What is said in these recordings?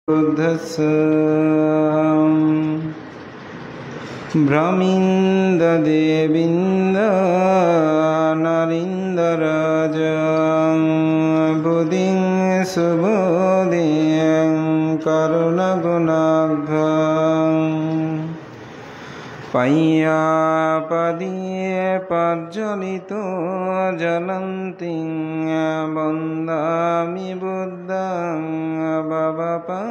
बुद्धस्य ब्रह्मिन्द्रदेविन्द्र नरीन्द्रराजं बुद्धिं सुबोधिं करुणगुणाढ्यं पय्यापदीये प्रज्वलितो ज्वलन्तीं वन्दामि बुद्धं भवपारतिन्नं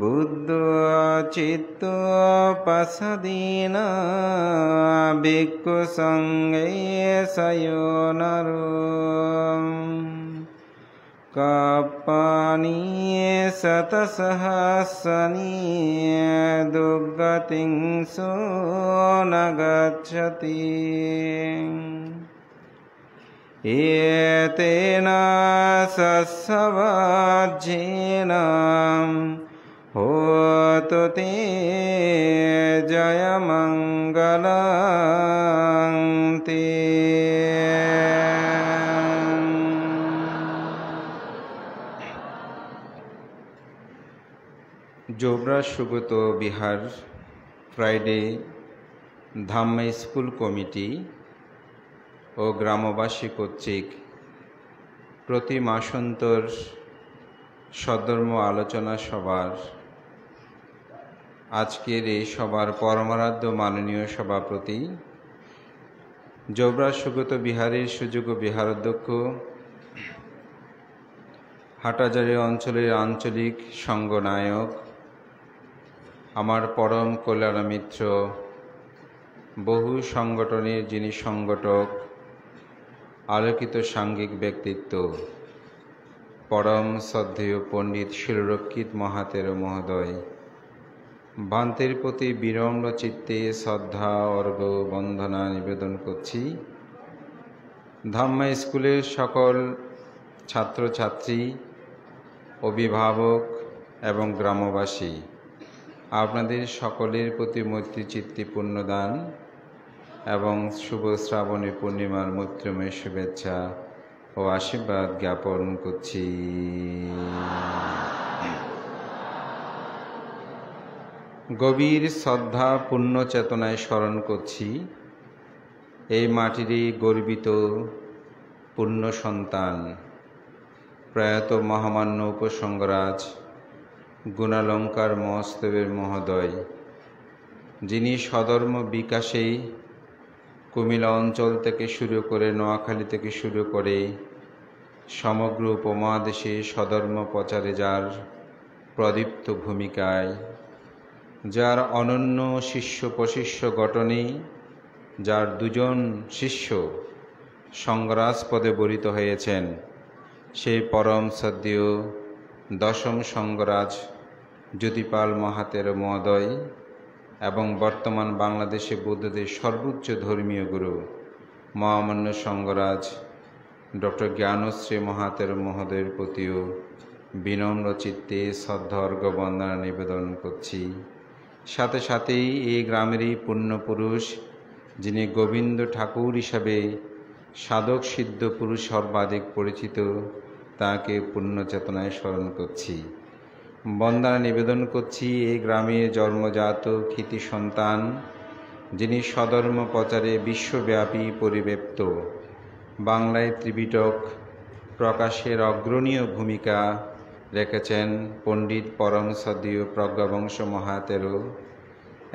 बुद्धचित्तोपसदीना भिक्खुसङ्घे सयोनरो कप्पानि शतसहस्राणि दुर्गतिं सो न गच्छति एतेन सस्सवाज्येन होतु ते जयमङ्गलं ते। Jobra Sugata Bihar Friday Dhamma school committee ও গ্রামবাসী কর্তৃক প্রতি মাসান্তর সধর্ম আলোচনা সভার আজকের এই সভার পরমারাধ্য মাননীয় সভাপতি जोबरा सुगत बिहारेर सुযোগ্য বিহারাধ্যক্ষ হাটাজারি অঞ্চলের আঞ্চলিক সংঘনায়ক আমার পরম কল্যাণ মিত্র বহু সংগঠনের যিনি সংগঠক আলোকিত সাংঘিক ব্যক্তিত্ব পরম শ্রদ্ধেয় পণ্ডিত শিলরক্ষিত মহাতেরো মহোদয় ভান্তের প্রতি বিনম্র চিত্তে শ্রদ্ধা অর্ঘ্য বন্দনা নিবেদন করছি। ধাম্মা স্কুলের সকল ছাত্রছাত্রী অভিভাবক এবং গ্রামবাসী আপনাদের সকলের প্রতি মৈত্রী চিত্তে পুণ্যদান এবং শুভ শ্রাবণী পূর্ণিমার মৈত্রময় শুভেচ্ছা ও আশীর্বাদ জ্ঞাপন করছি। গভীর শ্রদ্ধা পূর্ণ চেতনায় স্মরণ করছি এই মাটিরই গর্বিত পূর্ণ সন্তান প্রয়াত মহামান্য উপসংঘরাজ গুণালঙ্কার মহোৎসবের মহোদয় যিনি স্বধর্ম বিকাশে কুমিল্লা অঞ্চল থেকে শুরু করে নোয়াখালী থেকে শুরু করে সমগ্র উপমহাদেশে স্বধর্ম প্রচারে যার প্রদীপ্ত ভূমিকায় যার অনন্য শিষ্য প্রশিষ্য গঠনে যার দুজন শিষ্য সংঘরাজ পদে বরিত হয়েছেন সেই পরম শ্রদ্ধেয় দশম সংঘরাজ জ্যোতিপাল মহাতেরো মহোদয় এবং বর্তমান বাংলাদেশে বৌদ্ধদের সর্বোচ্চ ধর্মীয় গুরু মহামান্য সংঘরাজ ডক্টর জ্ঞানশ্রী মহাতেরো মহোদয়ের প্রতিও বিনম্র চিত্তে শ্রদ্ধা অর্ঘ্য বন্দনা নিবেদন করছি। সাথে সাথেই এই গ্রামেরই পুণ্যপুরুষ যিনি গোবিন্দ ঠাকুর হিসাবে সাধক সিদ্ধ পুরুষ সর্বাধিক পরিচিত তাকে পুণ্য চেতনায় স্মরণ করছি। বন্দনা নিবেদন করছি এই গ্রামের জন্মজাত কৃতি সন্তান যিনি স্বধর্ম প্রচারে বিশ্বব্যাপী পরিব্যাপ্ত বাংলায় ত্রিপিটক প্রকাশের অগ্রণীয় ভূমিকা রেখেছেন পণ্ডিত পরম শ্রদ্ধেয় প্রজ্ঞাবংশ মহাতেরো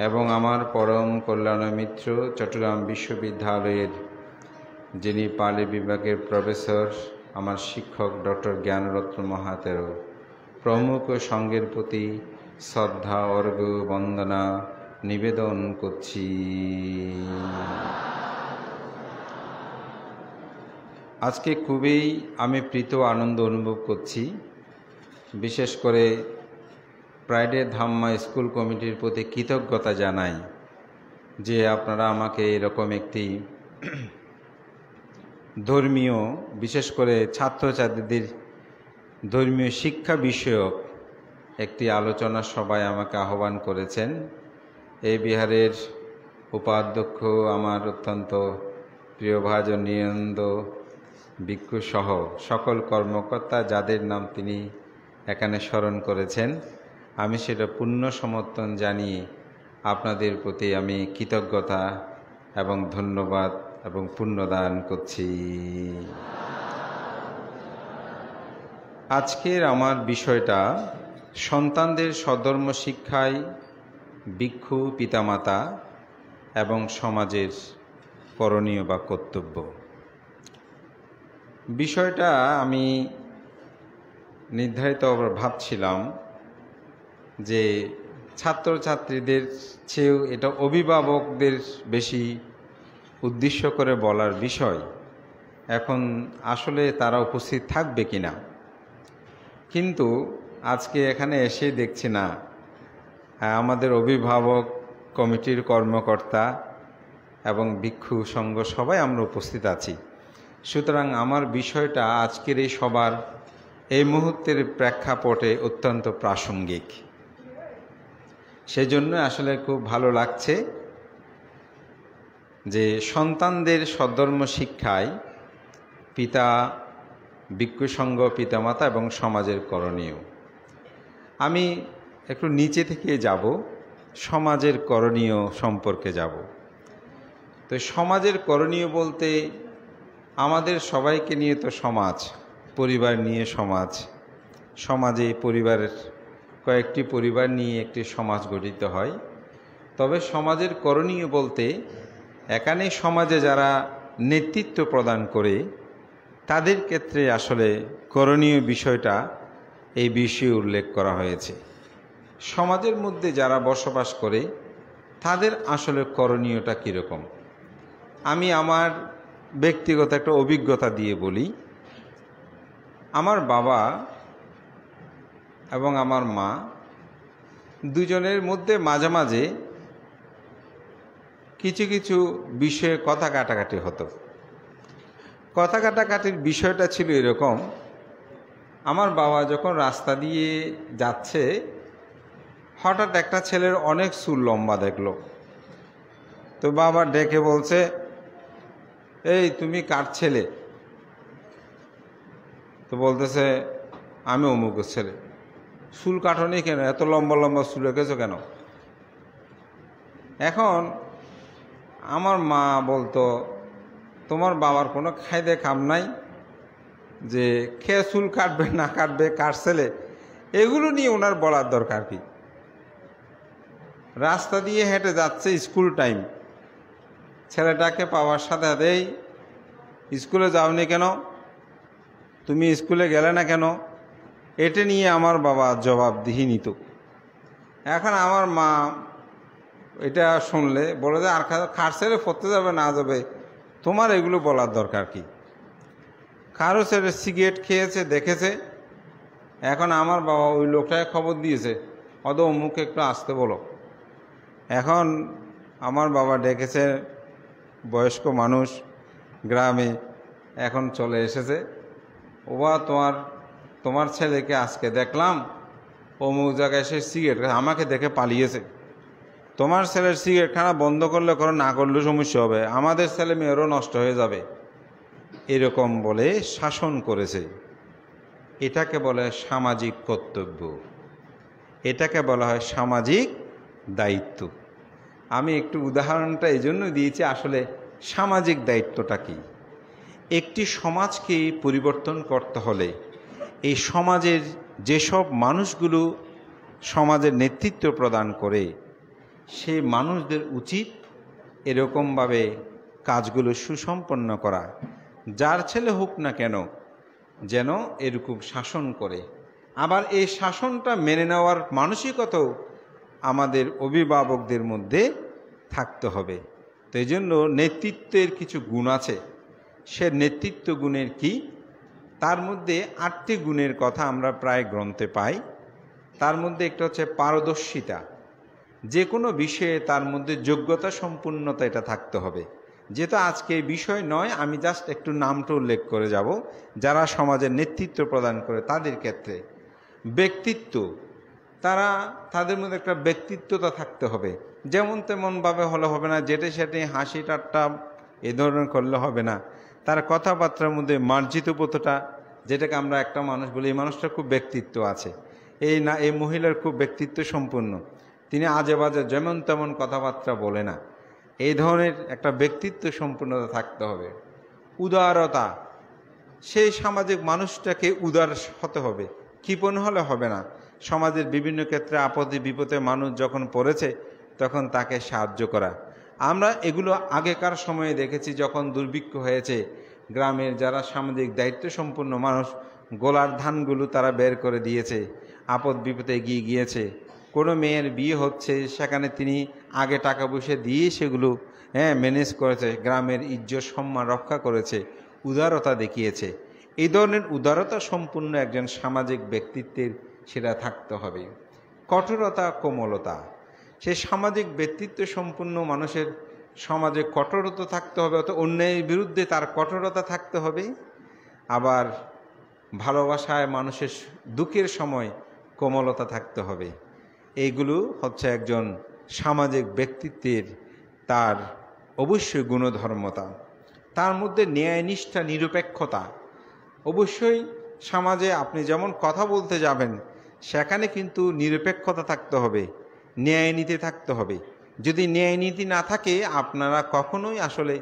এবং আমার পরম কল্যাণ মিত্র চট্টগ্রাম বিশ্ববিদ্যালয়ের যিনি পালি বিভাগের প্রফেসর আমার শিক্ষক ডক্টর জ্ঞানরত্ন মহাতেরো প্রমুখ সঙ্গের প্রতি শ্রদ্ধা অর্ঘ্য বন্দনা নিবেদন করছি। আজকে খুবই আমি প্রীত আনন্দ অনুভব করছি, বিশেষ করে ফ্রাইডে ধাম্মা স্কুল কমিটির প্রতি কৃতজ্ঞতা জানাই যে আপনারা আমাকে এরকম একটি ধর্মীয় বিশেষ করে ছাত্রছাত্রীদের ধর্মীয় শিক্ষা বিষয়ক একটি আলোচনা সভায় আমাকে আহ্বান করেছেন। এই বিহারের উপাধ্যক্ষ আমার অত্যন্ত প্রিয় ভাজন নিনন্দ ভিক্ষু সহ সকল কর্মকর্তা যাদের নাম তিনি এখানে স্মরণ করেছেন, আমি সেটা পূর্ণ সমর্থন জানিয়ে আপনাদের প্রতি আমি কৃতজ্ঞতা এবং ধন্যবাদ এবং পুণ্যদান করছি। আজকের আমার বিষয়টা সন্তানদের সধর্ম শিক্ষায় ভিক্ষু পিতামাতা এবং সমাজের করণীয় বা কর্তব্য। বিষয়টা আমি নির্ধারিত ভাবছিলাম যে ছাত্রছাত্রীদের চেয়েও এটা অভিভাবকদের বেশি উদ্দেশ্য করে বলার বিষয়। এখন আসলে তারা উপস্থিত থাকবে কিনা, কিন্তু আজকে এখানে এসে দেখছি না আমাদের অভিভাবক কমিটির কর্মকর্তা এবং ভিক্ষু সংঘ সবাই আমরা উপস্থিত আছি। সুতরাং আমার বিষয়টা আজকের এই সবার এই মুহূর্তের প্রেক্ষাপটে অত্যন্ত প্রাসঙ্গিক। সেজন্য আসলে খুব ভালো লাগছে যে সন্তানদের সধর্ম শিক্ষায় ভিক্ষু সংঘ, পিতামাতা এবং সমাজের করণীয়। আমি একটু নিচে থেকে যাব, সমাজের করণীয় সম্পর্কে যাব। তো সমাজের করণীয় বলতে আমাদের সবাইকে নিয়ে তো সমাজ, পরিবার নিয়ে সমাজ, সমাজে পরিবারের কয়েকটি পরিবার নিয়ে একটি সমাজ গঠিত হয়। তবে সমাজের করণীয় বলতে এখানে সমাজে যারা নেতৃত্ব প্রদান করে তাদের ক্ষেত্রে আসলে করণীয় বিষয়টা এই বিষয়ে উল্লেখ করা হয়েছে। সমাজের মধ্যে যারা বসবাস করে তাদের আসলে করণীয়টা কীরকম, আমি আমার ব্যক্তিগত একটা অভিজ্ঞতা দিয়ে বলি। আমার বাবা এবং আমার মা দুজনের মধ্যে মাঝে মাঝে কিছু কিছু বিষয়ে কথা কাটাকাটি হতো। কথা কাটাকাটির বিষয়টা ছিল এরকম, আমার বাবা যখন রাস্তা দিয়ে যাচ্ছে হঠাৎ একটা ছেলের অনেক চুল লম্বা দেখলো। তো বাবা ডেকে বলছে, এই তুমি কার ছেলে? তো বলতেছে, আমি অমুকের ছেলে। চুল কাটনি কেন, এত লম্বা লম্বা চুল রেখেছো কেন? এখন আমার মা বলতো, তোমার বাবার কোনো খাইদে কাম নাই যে খেয়ে চুল কাটবে না কাটবে, কার ছেলে, এগুলো নিয়ে ওনার বলার দরকার কি? রাস্তা দিয়ে হেঁটে যাচ্ছে, স্কুল টাইম, ছেলেটাকে পাওয়ার সাথে সাথেই স্কুলে যাওনি কেন, তুমি স্কুলে গেলে না কেন, এটা নিয়ে আমার বাবা জবাবদিহি নিত। এখন আমার মা এটা শুনলে বলে যে, আর কার ছেলে পড়তে যাবে না যাবে, তোমার এগুলো বলার দরকার কি? কারো ছেলে সিগারেট খেয়েছে দেখেছে, এখন আমার বাবা ওই লোকটাকে খবর দিয়েছে, অত অমুকে একটু আসতে বলো। এখন আমার বাবা ডেকেছে, বয়স্ক মানুষ গ্রামে এখন চলে এসেছে, ওবা তোমার ছেলেকে আজকে দেখলাম অমুক জায়গায় সে সিগারেট, আমাকে দেখে পালিয়েছে। তোমার ছেলের সিগারেট খানা বন্ধ করলে করো, না করলে সমস্যা হবে, আমাদের ছেলে মেয়েরও নষ্ট হয়ে যাবে, এরকম বলে শাসন করেছে। এটাকে বলা হয় সামাজিক কর্তব্য, এটাকে বলা হয় সামাজিক দায়িত্ব। আমি একটু উদাহরণটা এই জন্য দিয়েছি, আসলে সামাজিক দায়িত্বটা কি। একটি সমাজকে পরিবর্তন করতে হলে এই সমাজের যেসব মানুষগুলো সমাজের নেতৃত্ব প্রদান করে সেই মানুষদের উচিত এরকমভাবে কাজগুলো সুসম্পন্ন করা, যার ছেলে হোক না কেন যেন এরকম শাসন করে। আবার এই শাসনটা মেনে নেওয়ার মানসিকতাও আমাদের অভিভাবকদের মধ্যে থাকতে হবে। তো এই জন্য নেতৃত্বের কিছু গুণ আছে, সে নেতৃত্ব গুণের কি, তার মধ্যে 8টি গুণের কথা আমরা প্রায় গ্রন্থে পাই। তার মধ্যে একটা হচ্ছে পারদর্শিতা, যে কোনো বিষয়ে তার মধ্যে যোগ্যতা সম্পূর্ণতা এটা থাকতে হবে। যেহেতু আজকে এই বিষয় নয়, আমি জাস্ট একটু নামটা উল্লেখ করে যাব যারা সমাজের নেতৃত্ব প্রদান করে তাদের ক্ষেত্রে। ব্যক্তিত্ব, তাদের মধ্যে একটা ব্যক্তিত্বতা থাকতে হবে, যেমন তেমনভাবে হলে হবে না, যেটে সেটে হাসি ঠাট্টা এ ধরনের করলে হবে না। তার কথাবার্তার মধ্যে মার্জিতবোধটা, যেটাকে আমরা একটা মানুষ বলি এই মানুষটার খুব ব্যক্তিত্ব আছে, এই মহিলার খুব ব্যক্তিত্ব সম্পন্ন, তিনি আজে বাজে যেমন তেমন কথাবার্তা বলে না, এই ধরনের একটা ব্যক্তিত্ব সম্পূর্ণতা থাকতে হবে। উদারতা, সেই সামাজিক মানুষটাকে উদার হতে হবে, কৃপণ হলে হবে না। সমাজের বিভিন্ন ক্ষেত্রে আপদে বিপদে মানুষ যখন পড়েছে তখন তাকে সাহায্য করা। আমরা এগুলো আগেকার সময়ে দেখেছি, যখন দুর্ভিক্ষ হয়েছে গ্রামের যারা সামাজিক দায়িত্ব সম্পন্ন মানুষ গোলার ধানগুলো তারা বের করে দিয়েছে, আপদ বিপদে এগিয়ে গিয়েছে। কোনো মেয়ের বিয়ে হচ্ছে সেখানে তিনি আগে টাকা পয়সা দিয়ে সেগুলো ম্যানেজ করেছে, গ্রামের ইজ্জত সম্মান রক্ষা করেছে, উদারতা দেখিয়েছে। এই ধরনের উদারতা সম্পূর্ণ একজন সামাজিক ব্যক্তিত্বের সেটা থাকতে হবে। কঠোরতা, কোমলতা, সে সামাজিক ব্যক্তিত্ব সম্পূর্ণ মানুষের সমাজে কঠোরতা থাকতে হবে, অর্থাৎ অন্যায়ের বিরুদ্ধে তার কঠোরতা থাকতে হবে। আবার ভালোবাসায় মানুষের দুঃখের সময় কোমলতা থাকতে হবে। এইগুলো হচ্ছে একজন সামাজিক ব্যক্তিত্বের তার অবশ্যই গুণধর্মতা। তার মধ্যে ন্যায়নিষ্ঠা, নিরপেক্ষতা। অবশ্যই সমাজে আপনি যেমন কথা বলতে যাবেন সেখানে কিন্তু নিরপেক্ষতা থাকতে হবে, ন্যায় নীতি থাকতে হবে। যদি ন্যায় নীতি না থাকে আপনারা কখনোই আসলে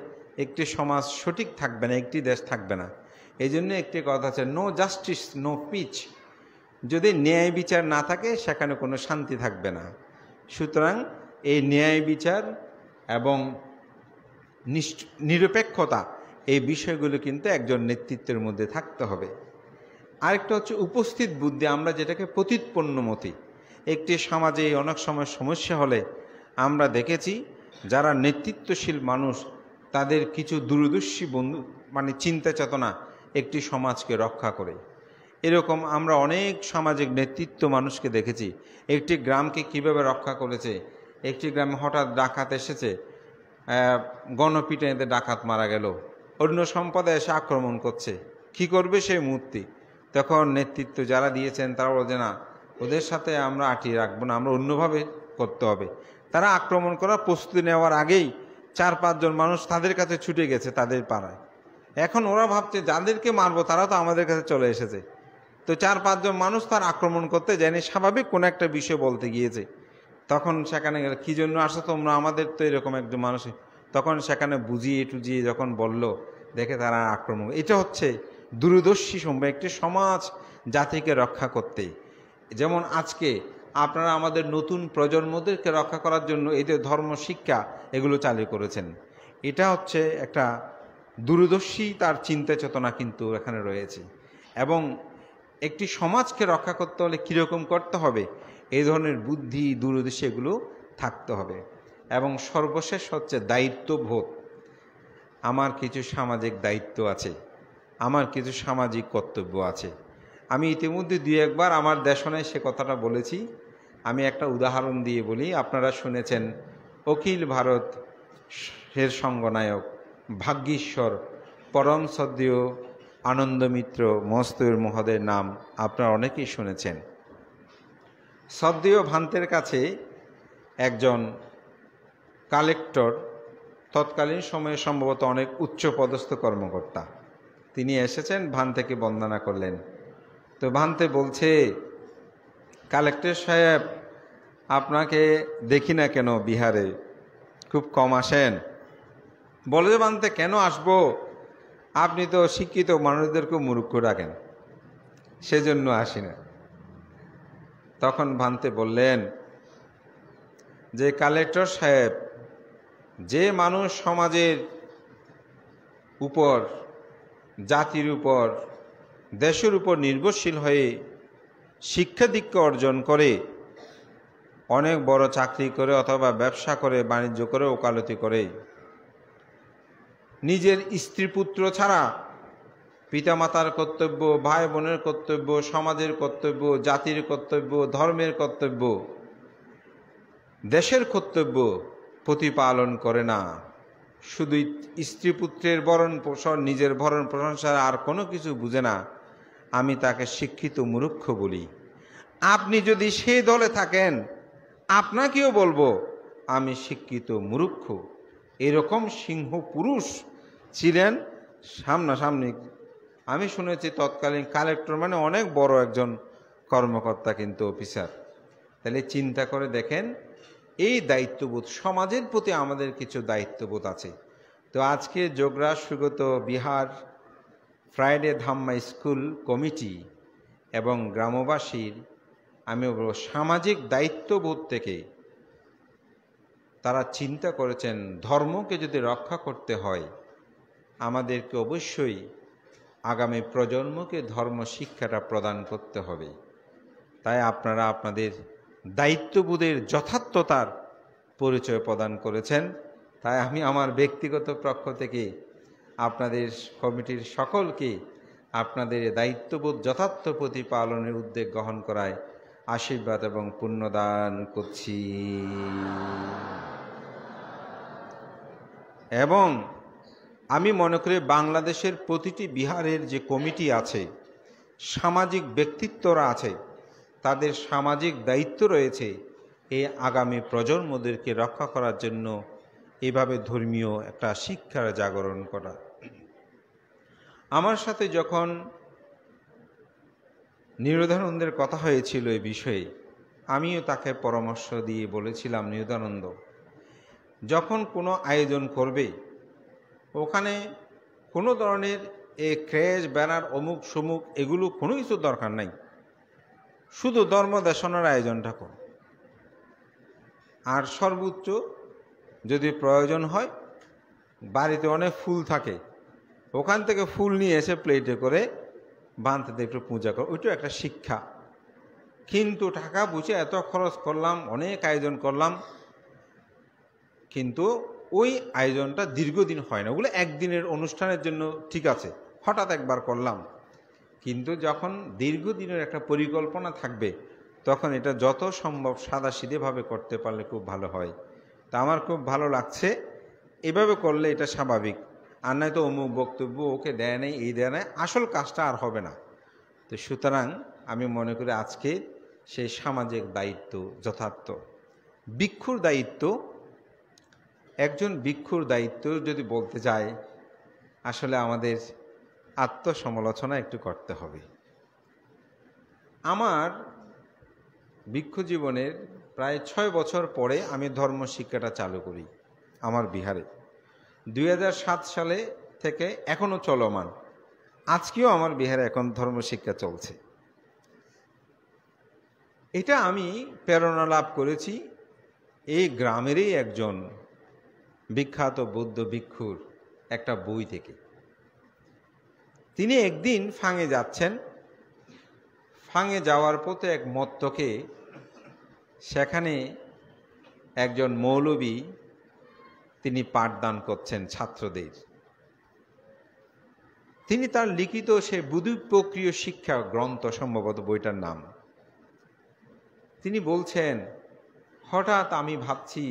একটি সমাজ সঠিক থাকবে না, একটি দেশ থাকবে না। এই জন্য একটি কথা আছে, নো জাস্টিস নো পিচ। যদি ন্যায় বিচার না থাকে সেখানে কোনো শান্তি থাকবে না। সুতরাং এই ন্যায় বিচার এবং নিরপেক্ষতা, এই বিষয়গুলো কিন্তু একজন নেতৃত্বের মধ্যে থাকতে হবে। আরেকটা হচ্ছে উপস্থিত বুদ্ধি, আমরা যেটাকে প্রতিৎপন্নমতি। একটি সমাজে অনেক সময় সমস্যা হলে আমরা দেখেছি যারা নেতৃত্বশীল মানুষ তাদের কিছু দূরদর্শী বন্ধু চিন্তা চেতনা একটি সমাজকে রক্ষা করে। এরকম আমরা অনেক সামাজিক নেতৃত্ব মানুষকে দেখেছি, একটি গ্রামকে কিভাবে রক্ষা করেছে। একটি গ্রামে হঠাৎ ডাকাত এসেছে, গণপিটানিতে ডাকাত মারা গেল, অন্য সম্প্রদায় এসে আক্রমণ করছে, কি করবে সেই মুহূর্তে? তখন নেতৃত্ব যারা দিয়েছেন তারা বলছে না, ওদের সাথে আমরা আটিয়ে রাখবো না, আমরা অন্যভাবে করতে হবে। তারা আক্রমণ করার প্রস্তুতি নেওয়ার আগেই 4-5 জন মানুষ তাদের কাছে ছুটে গেছে তাদের পাড়ায়। এখন ওরা ভাবছে যাদেরকে মারবো তারা তো আমাদের কাছে চলে এসেছে, তো 4-5 জন মানুষ তার আক্রমণ করতে যায়নি, স্বাভাবিক কোনো একটা বিষয় বলতে গিয়েছে। তখন সেখানে গেলে কী জন্য আসো তোমরা, আমাদের তো এরকম একজন মানুষ। তখন সেখানে বুঝিয়ে টুজিয়ে যখন বলল, দেখে তারা আক্রমণ। এটা হচ্ছে দূরদর্শী সম্ভব একটি সমাজ জাতিকে রক্ষা করতে। যেমন আজকে আপনারা আমাদের নতুন প্রজন্মদেরকে রক্ষা করার জন্য এই যে ধর্ম শিক্ষা এগুলো চালু করেছেন, এটা হচ্ছে একটা দূরদর্শী তার চিন্তা চেতনা কিন্তু এখানে রয়েছে। এবং একটি সমাজকে রক্ষা করতে হলে কীরকম করতে হবে, এই ধরনের বুদ্ধি দূরদর্শী এগুলো থাকতে হবে। এবং সর্বশেষ হচ্ছে দায়িত্ববোধ। আমার কিছু সামাজিক দায়িত্ব আছে, আমার কিছু সামাজিক কর্তব্য আছে। আমি ইতিমধ্যে 2-1 বার আমার দেশনায় সে কথাটা বলেছি। আমি একটা উদাহরণ দিয়ে বলি। আপনারা শুনেছেন অখিল ভারত এর সঙ্গনায়ক ভাগ্যেশ্বর পরম শ্রদ্ধেয় আনন্দমিত্র মহস্তবীর মহোদয়ের নাম আপনারা অনেকেই শুনেছেন। শ্রদ্ধেয় ভান্তের কাছে একজন কালেক্টর, তৎকালীন সময়ে সম্ভবত অনেক উচ্চপদস্থ কর্মকর্তা, তিনি এসেছেন, ভান্তেকে বন্দনা করলেন। তো ভান্তে বলছে, কালেক্টর সাহেব আপনাকে দেখি না কেন বিহারে, খুব কম আসেন। বলে যে ভান্তে কেন আসবো, আপনি তো শিক্ষিত মানুষদেরকে মূর্খ রাখেন, সেজন্য আসি না। তখন ভান্তে বললেন যে কালেক্টর সাহেব, যে মানুষ সমাজের উপর, জাতির উপর, দেশের উপর নির্ভরশীল হয়ে শিক্ষা দীক্ষা অর্জন করে, অনেক বড় চাকরি করে অথবা ব্যবসা করে, বাণিজ্য করে, ওকালতি করে, নিজের স্ত্রী পুত্র ছাড়া পিতামাতার কর্তব্য, ভাই বোনের কর্তব্য, সমাজের কর্তব্য, জাতির কর্তব্য, ধর্মের কর্তব্য, দেশের কর্তব্য প্রতিপালন করে না, শুধু স্ত্রী পুত্রের ভরণ পোষণ, নিজের ভরণ পোষণ ছাড়া আর কোনো কিছু বুঝে না, আমি তাকে শিক্ষিত মূর্খ বলি। আপনি যদি সেই দলে থাকেন আপনাকেও বলবো আমি শিক্ষিত মূর্খ। এরকম সিংহ পুরুষ ছিলেন সামনাসামনি। আমি শুনেছি তৎকালীন কালেক্টর মানে অনেক বড় একজন কর্মকর্তা, কিন্তু অফিসার। তাহলে চিন্তা করে দেখেন, এই দায়িত্ববোধ, সমাজের প্রতি আমাদের কিছু দায়িত্ববোধ আছে। তো আজকে Jograj Sugata Bihar Friday Dhamma school committee এবং গ্রামবাসীর আমি বলব সামাজিক দায়িত্ববোধ থেকে তারা চিন্তা করেছেন, ধর্মকে যদি রক্ষা করতে হয় আমাদেরকে অবশ্যই আগামী প্রজন্মকে ধর্ম শিক্ষাটা প্রদান করতে হবে। তাই আপনারা আপনাদের দায়িত্ববোধের যথার্থতার পরিচয় প্রদান করেছেন। তাই আমি আমার ব্যক্তিগত পক্ষ থেকে আপনাদের কমিটির সকলকে আপনাদের দায়িত্ববোধ যথার্থ প্রতিপালনের উদ্যোগ গ্রহণ করায় আশীর্বাদ এবং পুণ্যদান করছি। এবং আমি মনে করি বাংলাদেশের প্রতিটি বিহারের যে কমিটি আছে, সামাজিক ব্যক্তিত্বরা আছে, তাদের সামাজিক দায়িত্ব রয়েছে এই আগামী প্রজন্মদেরকে রক্ষা করার জন্য এভাবে ধর্মীয় একটা শিক্ষার জাগরণ করা। আমার সাথে যখন নিরোধানন্দের কথা হয়েছিল এই বিষয়ে, আমিও তাকে পরামর্শ দিয়ে বলেছিলাম, নিরোধানন্দ যখন কোনো আয়োজন করবে ওখানে কোনো ধরনের এই ক্রেজ, ব্যানার, অমুক সমুক এগুলো কোনো কিছু দরকার নাই, শুধু ধর্ম দেশনার আয়োজনটা করো। আর সর্বোচ্চ যদি প্রয়োজন হয়, বাড়িতে অনেক ফুল থাকে, ওখান থেকে ফুল নিয়ে এসে প্লেটে করে বাঁধতে একটু পূজা করো, ওইটাও একটা শিক্ষা। কিন্তু টাকা বুঝে এত খরচ করলাম, অনেক আয়োজন করলাম, কিন্তু ওই আয়োজনটা দীর্ঘদিন হয় না। ওগুলো একদিনের অনুষ্ঠানের জন্য ঠিক আছে, হঠাৎ একবার করলাম, কিন্তু যখন দীর্ঘদিনের একটা পরিকল্পনা থাকবে তখন এটা যত সম্ভব সাদাসিধেভাবে করতে পারলে খুব ভালো হয়। তা আমার খুব ভালো লাগছে, এভাবে করলে এটা স্বাভাবিক। আর নয়তো অমুক বক্তব্য ওকে দেয় নাই, এই দেয় নাই, আসল কাজটা আর হবে না। তো সুতরাং আমি মনে করি আজকে সেই সামাজিক দায়িত্ব যথার্থ। ভিক্ষুর দায়িত্ব, একজন ভিক্ষুর দায়িত্ব যদি বলতে যাই, আসলে আমাদের আত্মসমালোচনা একটু করতে হবে। আমার ভিক্ষু জীবনের প্রায় 6 বছর পরে আমি ধর্ম শিক্ষাটা চালু করি আমার বিহারে। 2007 সালে থেকে এখনও চলমান, আজকেও আমার বিহারে এখন ধর্ম শিক্ষা চলছে। এটা আমি প্রেরণা লাভ করেছি এই গ্রামেরই একজন বিখ্যাত বৌদ্ধ ভিক্ষুর একটা বই থেকে। তিনি একদিন ফাঙে যাচ্ছেন, ফাঙে যাওয়ার পথে এক মত্তকে সেখানে একজন মৌলবী তিনি পাঠদান করছেন ছাত্রদের। তিনি তার লিখিত সে বুদ্ধিপ্রক্রিয় শিক্ষা গ্রন্থ, সম্ভবত বইটার নাম, তিনি বলছেন, হঠাৎ আমি ভাবছি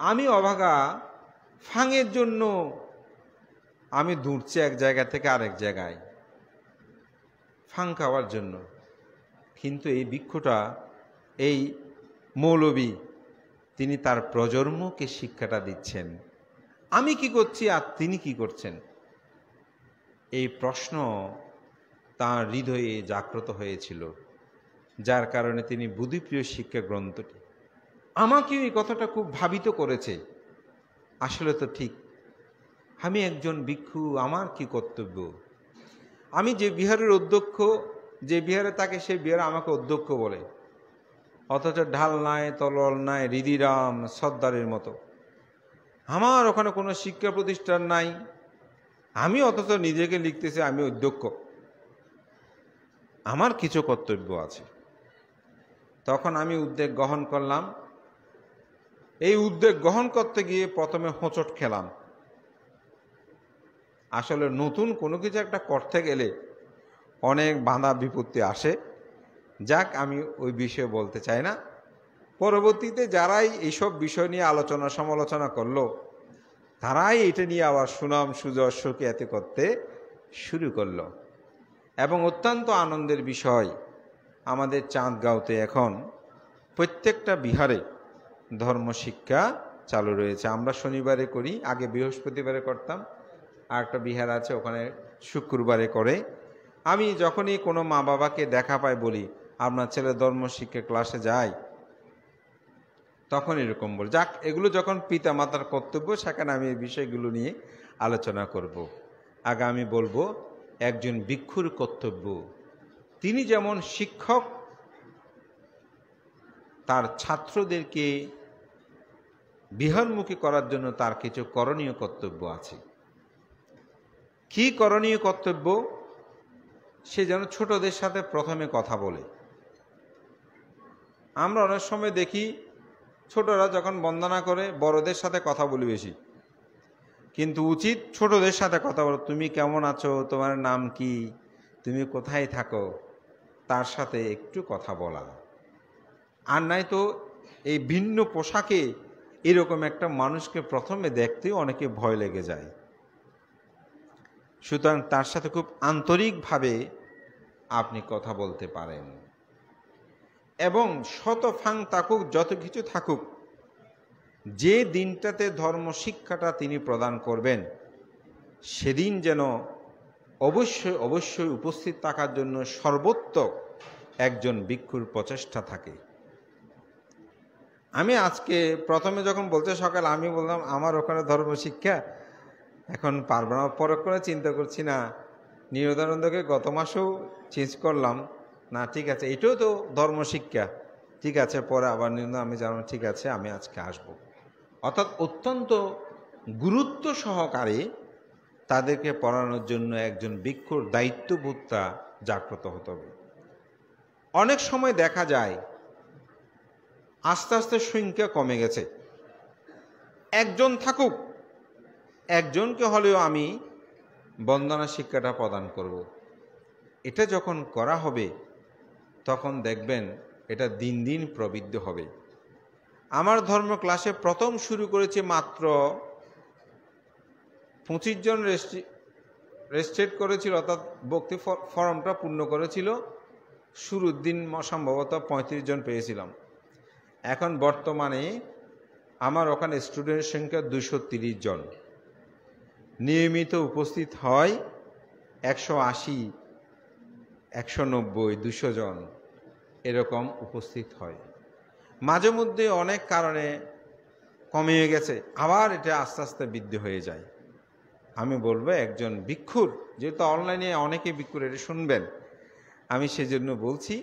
আমি অভাগা, ফাঙের জন্য আমি দৌড়ছি এক জায়গা থেকে আরেক জায়গায় ফাং খাওয়ার জন্য। কিন্তু এই ভিক্ষুটা, এই মৌলবী, তিনি তার প্রজন্মকে শিক্ষাটা দিচ্ছেন, আমি কি করছি আর তিনি কি করছেন। এই প্রশ্ন তার হৃদয়ে জাগ্রত হয়েছিল, যার কারণে তিনি বুদ্ধিপ্রিয় শিক্ষা গ্রন্থটি, আমাকেও এই কথাটা খুব ভাবিত করেছে। আসলে তো ঠিক, আমি একজন ভিক্ষু, আমার কি কর্তব্য। আমি যে বিহারের অধ্যক্ষ, যে বিহারে থাকে সে বিহারে আমাকে অধ্যক্ষ বলে, অথচ ঢাল নাই, তলোয়ার নাই, হৃদিরাম সর্দারের মতো। আমার ওখানে কোনো শিক্ষা প্রতিষ্ঠান নাই, আমি অথচ নিজেকে লিখতেছি আমি অধ্যক্ষ, আমার কিছু কর্তব্য আছে। তখন আমি উদ্যোগ গ্রহণ করলাম। এই উদ্যোগ গ্রহণ করতে গিয়ে প্রথমে হোঁচট খেলাম। আসলে নতুন কোনো কিছু একটা করতে গেলে অনেক বাধা বিপত্তি আসে, যাক আমি ওই বিষয়ে বলতে চাই না। পরবর্তীতে যারাই এইসব বিষয় নিয়ে আলোচনা সমালোচনা করলো, তারাই এটা নিয়ে আবার সুনাম সুযশ সুখ্যাতি করতে শুরু করলো। এবং অত্যন্ত আনন্দের বিষয়, আমাদের চাঁদগাঁওতে এখন প্রত্যেকটা বিহারে ধর্মশিক্ষা চালু রয়েছে। আমরা শনিবারে করি, আগে বৃহস্পতিবারে করতাম, আর একটা বিহার আছে, ওখানে শুক্রবারে করে। আমি যখনই কোনো মা বাবাকে দেখা পাই বলি আপনার ছেলে ধর্ম শিক্ষা ক্লাসে যায়, তখন এরকম বলি। যাক, এগুলো যখন পিতা মাতার কর্তব্য, সেখানে আমি এই বিষয়গুলো নিয়ে আলোচনা করব। আগে আমি বলবো একজন ভিক্ষুর কর্তব্য। তিনি যেমন শিক্ষক, তার ছাত্রদেরকে বিহারমুখী করার জন্য তার কিছু করণীয় কর্তব্য আছে। কি করণীয় কর্তব্য? সে যেন ছোটদের সাথে প্রথমে কথা বলে। আমরা অনেক সময় দেখি ছোটরা যখন বন্দনা করে বড়দের সাথে কথা বলি বেশি, কিন্তু উচিত ছোটদের সাথে কথা বলো। তুমি কেমন আছো, তোমার নাম কি, তুমি কোথায় থাকো, তার সাথে একটু কথা বলা। আর নাই তো এই ভিন্ন পোশাকে এরকম একটা মানুষকে প্রথমে দেখতেও অনেকে ভয় লেগে যায়। সুতরাং তার সাথে খুব আন্তরিকভাবে আপনি কথা বলতে পারেন, এবং শত ফাং থাকুক, যত কিছু থাকুক, যে দিনটাতে ধর্ম শিক্ষাটা তিনি প্রদান করবেন সেদিন যেন অবশ্যই অবশ্যই উপস্থিত থাকার জন্য সর্বোত্তম একজন ভিক্ষুর প্রচেষ্টা থাকে। আমি আজকে প্রথমে যখন বলতে সকাল আমি বললাম আমার ওখানে ধর্ম শিক্ষা, এখন পারবো না, পরে করে চিন্তা করছি না, নিরদানন্দকে গত মাসেও চেঞ্জ করলাম না, ঠিক আছে এটাও তো ধর্ম শিক্ষা, ঠিক আছে পরে আবার আমি জানলাম ঠিক আছে আমি আজকে আসব। অর্থাৎ অত্যন্ত গুরুত্ব সহকারে তাদেরকে পড়ানোর জন্য একজন ভিক্ষুর দায়িত্ববোধটা জাগ্রত হতে হবে। অনেক সময় দেখা যায় আস্তে আস্তে সংখ্যা কমে গেছে, একজন থাকুক, একজনকে হলেও আমি বন্দনা শিক্ষাটা প্রদান করব। এটা যখন করা হবে তখন দেখবেন এটা দিন দিন প্রবৃদ্ধি হবে। আমার ধর্ম ক্লাসে প্রথম শুরু করেছে মাত্র 25 জন রেজিস্ট্রেট করেছিল, অর্থাৎ ভক্তি ফর্মটা পূর্ণ করেছিল। শুরুর দিন সম্ভবত 35 জন পেয়েছিলাম। এখন বর্তমানে আমার ওখানে স্টুডেন্টের সংখ্যা 230 জন। নিয়মিত উপস্থিত হয় 180, 190, 200 জন এরকম উপস্থিত হয়। মাঝে মধ্যে অনেক কারণে কমে গেছে, আবার এটা আস্তে আস্তে বৃদ্ধি হয়ে যায়। আমি বলবো একজন ভিক্ষুর, যেহেতু অনলাইনে অনেকে ভিক্ষুর এটা শুনবেন, আমি সেজন্য বলছি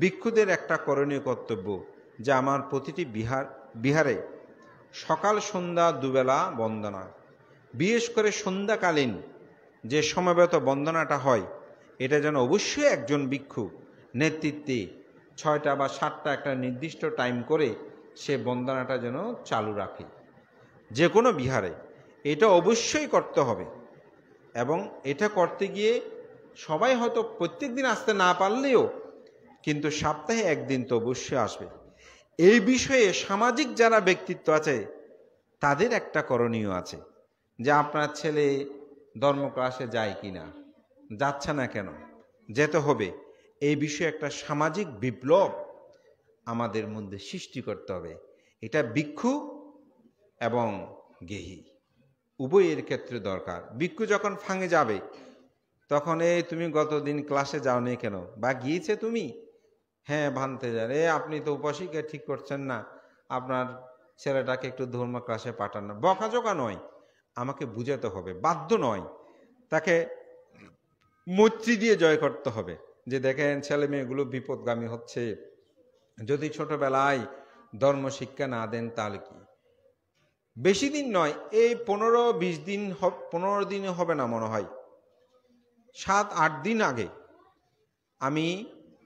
ভিক্ষুদের একটা করণীয় কর্তব্য যে আমার প্রতিটি বিহারে সকাল সন্ধ্যা দুবেলা বন্দনা, বিশেষ করে সন্ধ্যাকালীন যে সমবেত বন্দনাটা হয় এটা যেন অবশ্যই একজন ভিক্ষু নেতৃত্বে 6টা বা 7টা একটা নির্দিষ্ট টাইম করে সে বন্দনাটা যেন চালু রাখে যে কোনো বিহারে। এটা অবশ্যই করতে হবে, এবং এটা করতে গিয়ে সবাই হয়তো প্রত্যেক দিন আসতে না পারলেও কিন্তু সপ্তাহে একদিন তো অবশ্যই আসবে। এই বিষয়ে সামাজিক যারা ব্যক্তিত্ব আছে তাদের একটা করণীয় আছে যে আপনার ছেলে ধর্ম ক্লাসে যায় কি না, যাচ্ছে না কেন, যেতে হবে। এই বিষয়ে একটা সামাজিক বিপ্লব আমাদের মধ্যে সৃষ্টি করতে হবে। এটা ভিক্ষু এবং গেহী উভয়ের ক্ষেত্রে দরকার। ভিক্ষু যখন ফাঁঙে যাবে তখন তুমি গতদিন ক্লাসে যাওনি কেন, বা গিয়েছে তুমি, হ্যাঁ ভানতে যান, আপনি তো উপাসিকা ঠিক করছেন না, আপনার ছেলেটাকে একটু ধর্ম ক্লাসে পাঠান না। বকাঝোকা নয়, আমাকে বুঝাতে হবে, বাধ্য নয়, তাকে মৈত্রী দিয়ে জয় করতে হবে যে দেখেন ছেলে মেয়েগুলো বিপদগামী হচ্ছে, যদি ছোটবেলায় ধর্ম শিক্ষা না দেন তাহলে কি। বেশি দিন নয়, এই 15-20 দিন, 15 দিনে হবে না মনে হয়, 7-8 দিন আগে আমি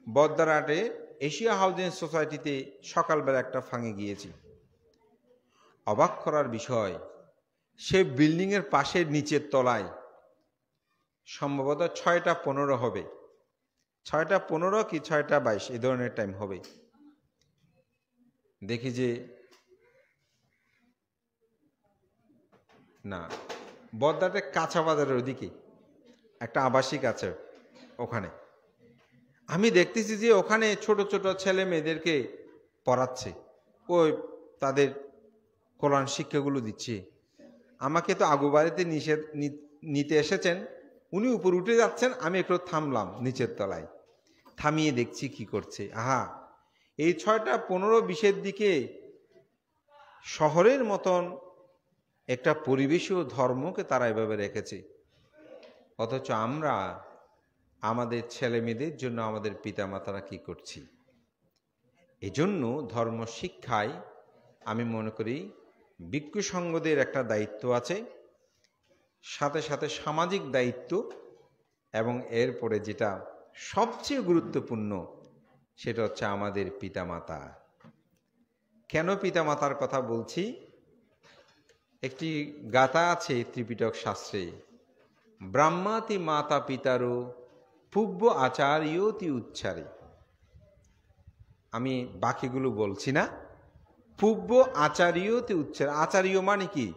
বদ্দারহাটে এশিয়া হাউজিং সোসাইটিতে সকালবেলা একটা ফাঁঙে গিয়েছি। অবাক করার বিষয়, সে বিল্ডিংয়ের পাশের নিচের তলায় সম্ভবত 6টা 15 হবে, 6টা 15 কি 6টা 22 এই ধরনের টাইম হবে। দেখি যে না, বদ্দারহাটে কাঁচা বাজারের ওদিকে একটা আবাসিক আছে, ওখানে আমি দেখতেছি যে ওখানে ছোট ছোট ছেলে মেয়েদেরকে পড়াচ্ছে, ওই তাদের কোরআন শিক্ষাগুলো দিচ্ছে। আমাকে তো আগু বাড়িতে নিতে এসেছেন, উনি উপর উঠে যাচ্ছেন, আমি একটু থামলাম নিচের তলায়, থামিয়ে দেখছি কি করছে। আহা, এই 6টা 15-20-এর দিকে শহরের মতন একটা পরিবেশীয় ধর্মকে তারা এভাবে রেখেছে, অথচ আমরা আমাদের ছেলে মেয়েদের জন্য আমাদের পিতামাতারা কি করছি। এজন্য ধর্ম শিক্ষায় আমি মনে করি ভিক্ষু সংঘদের একটা দায়িত্ব আছে, সাথে সাথে সামাজিক দায়িত্ব, এবং এরপরে যেটা সবচেয়ে গুরুত্বপূর্ণ সেটা হচ্ছে আমাদের পিতামাতা। কেন পিতামাতার কথা বলছি? একটি গাথা আছে ত্রিপিটক শাস্ত্রে, ব্রাহ্মাতি মাতা পিতারো পূর্ব আচার্যতি উচ্চারে। আমি বাকিগুলো বলছি না। পূর্ব আচার্যতি উচ্চারে, আচার্য মানে কি?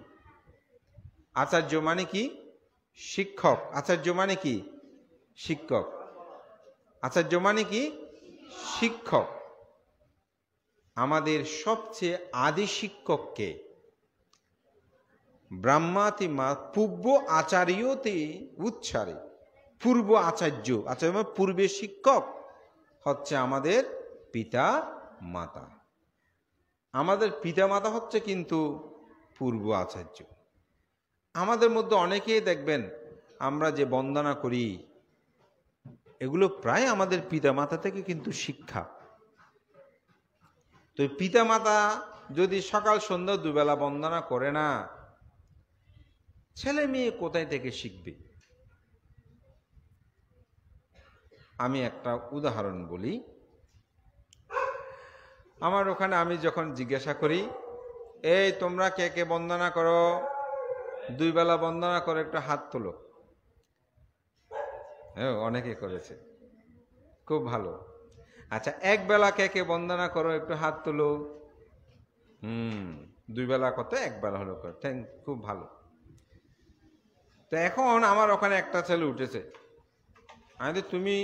আচার্য মানে কি? শিক্ষক। আচার্য মানে কি? শিক্ষক। আচার্য মানে কি? শিক্ষক। আমাদের সবচেয়ে আদি শিক্ষককে ব্রাহ্মাতি মা পূর্ব আচার্যতে উচ্চারে, পূর্ব আচার্য, আচার্য মানে পূর্বে শিক্ষক হচ্ছে আমাদের পিতা মাতা। আমাদের পিতা মাতা হচ্ছে কিন্তু পূর্ব আচার্য। আমাদের মধ্যে অনেকেই দেখবেন আমরা যে বন্দনা করি এগুলো প্রায় আমাদের পিতা মাতা থেকে কিন্তু শিক্ষা। তো পিতা মাতা যদি সকাল সন্ধ্যা দুবেলা বন্দনা করে না, ছেলে মেয়ে কোথায় থেকে শিখবে? আমি একটা উদাহরণ বলি। আমার ওখানে আমি যখন জিজ্ঞাসা করি, এই তোমরা কে কে বন্দনা করো, 2 বেলা বন্দনা করো, একটু হাত তোলো। হ্যাঁ, অনেকে করেছে, খুব ভালো। আচ্ছা, 1 বেলা কে কে বন্দনা করো, একটু হাত তোলো। 2 বেলা কত? 1 বেলা হলো, খুব ভালো। তো এখন আমার ওখানে একটা ছেলে উঠেছে, আমি, তুমি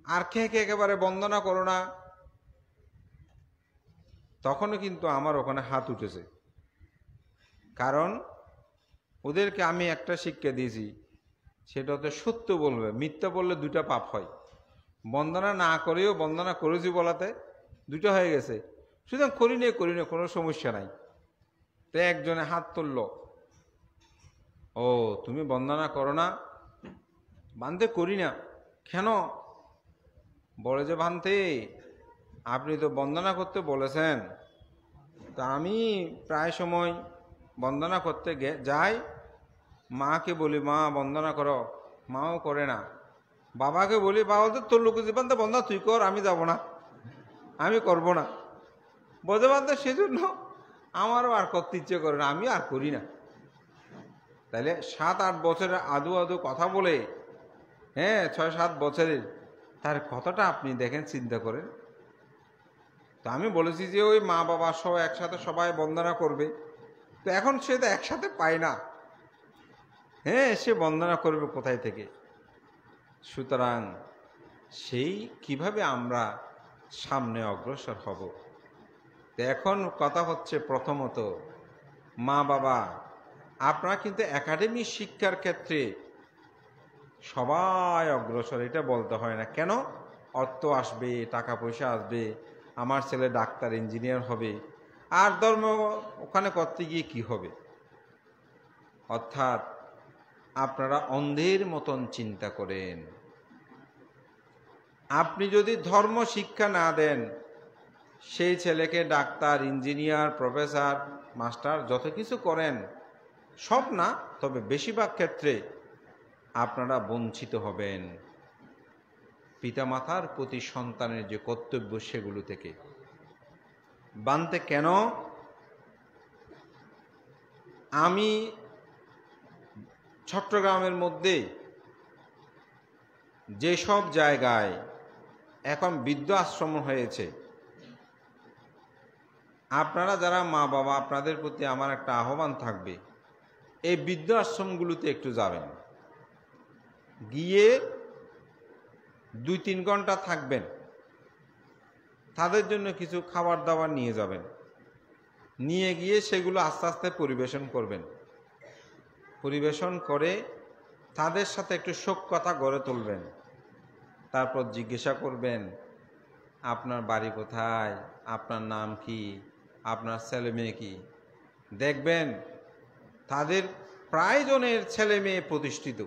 আর কে কে একেবারে বন্দনা করো না? তখনও কিন্তু আমার ওখানে হাত উঠেছে, কারণ ওদেরকে আমি একটা শিক্ষা দিয়েছি, সেটা হচ্ছে সত্য বলবে, মিথ্যা বললে 2টা পাপ হয়। বন্দনা না করেও বন্দনা করেছি বলাতে 2টা হয়ে গেছে, সুতরাং করিনি কোনো সমস্যা নাই। তো একজনে হাত তুলল, ও তুমি বন্দনা করো না? বানতে করি না। কেন? বলে যে, ভান্তে আপনি তো বন্দনা করতে বলেছেন, তা আমি প্রায় সময় বন্দনা করতে যাই, মাকে বলি মা বন্দনা করো, মাও করে না। বাবাকে বলি, বাবা তো তোর লোক জীবন তো বন্দনা তুই কর, আমি যাব না, আমি করব না। বোঝে বান্ধব, সেজন্য আমারও আর করতে ইচ্ছে করে না, আমি আর করি না। তাহলে 7-8 বছরের আদু আদু কথা বলে, হ্যাঁ 6-7 বছরের, তার কতটা আপনি দেখেন, চিন্তা করেন। তো আমি বলেছি যে ওই মা বাবা সহ একসাথে সবাই বন্দনা করবে, তো এখন সে তো একসাথে পায় না, হ্যাঁ সে বন্দনা করবে কোথায় থেকে? সুতরাং সেই কিভাবে আমরা সামনে অগ্রসর হব? তো এখন কথা হচ্ছে, প্রথমত মা বাবা আপনারা কিন্তু একাডেমি শিক্ষার ক্ষেত্রে সবাই অগ্রসর, এটা বলতে হয় না। কেন? অর্থ আসবে, টাকা পয়সা আসবে, আমার ছেলে ডাক্তার ইঞ্জিনিয়ার হবে, আর ধর্ম ওখানে করতে গিয়ে কি হবে? অর্থাৎ আপনারা অন্ধের মতন চিন্তা করেন। আপনি যদি ধর্ম শিক্ষা না দেন, সেই ছেলেকে ডাক্তার ইঞ্জিনিয়ার প্রফেসর মাস্টার যত কিছু করেন, সব না তবে বেশিরভাগ ক্ষেত্রে আপনারা বঞ্চিত হবেন পিতামাতার প্রতি সন্তানের যে কর্তব্য সেগুলো থেকে। বানতে কেন? আমি চট্টগ্রামের মধ্যে যেসব জায়গায় এখন বৃদ্ধ আশ্রম হয়েছে, আপনারা যারা মা বাবা, আপনাদের প্রতি আমার একটা আহ্বান থাকবে, এই বৃদ্ধ আশ্রমগুলোতে একটু যাবেন, গিয়ে 2-3 ঘন্টা থাকবেন, তাদের জন্য কিছু খাবার দাবার নিয়ে যাবেন, নিয়ে গিয়ে সেগুলো আস্তে আস্তে পরিবেশন করবেন। পরিবেশন করে তাদের সাথে একটু সখ্যতা গড়ে তুলবেন। তারপর জিজ্ঞাসা করবেন, আপনার বাড়ি কোথায়, আপনার নাম কি, আপনার ছেলে মেয়ে কি। দেখবেন তাদের প্রায় জনের ছেলে মেয়ে প্রতিষ্ঠিত,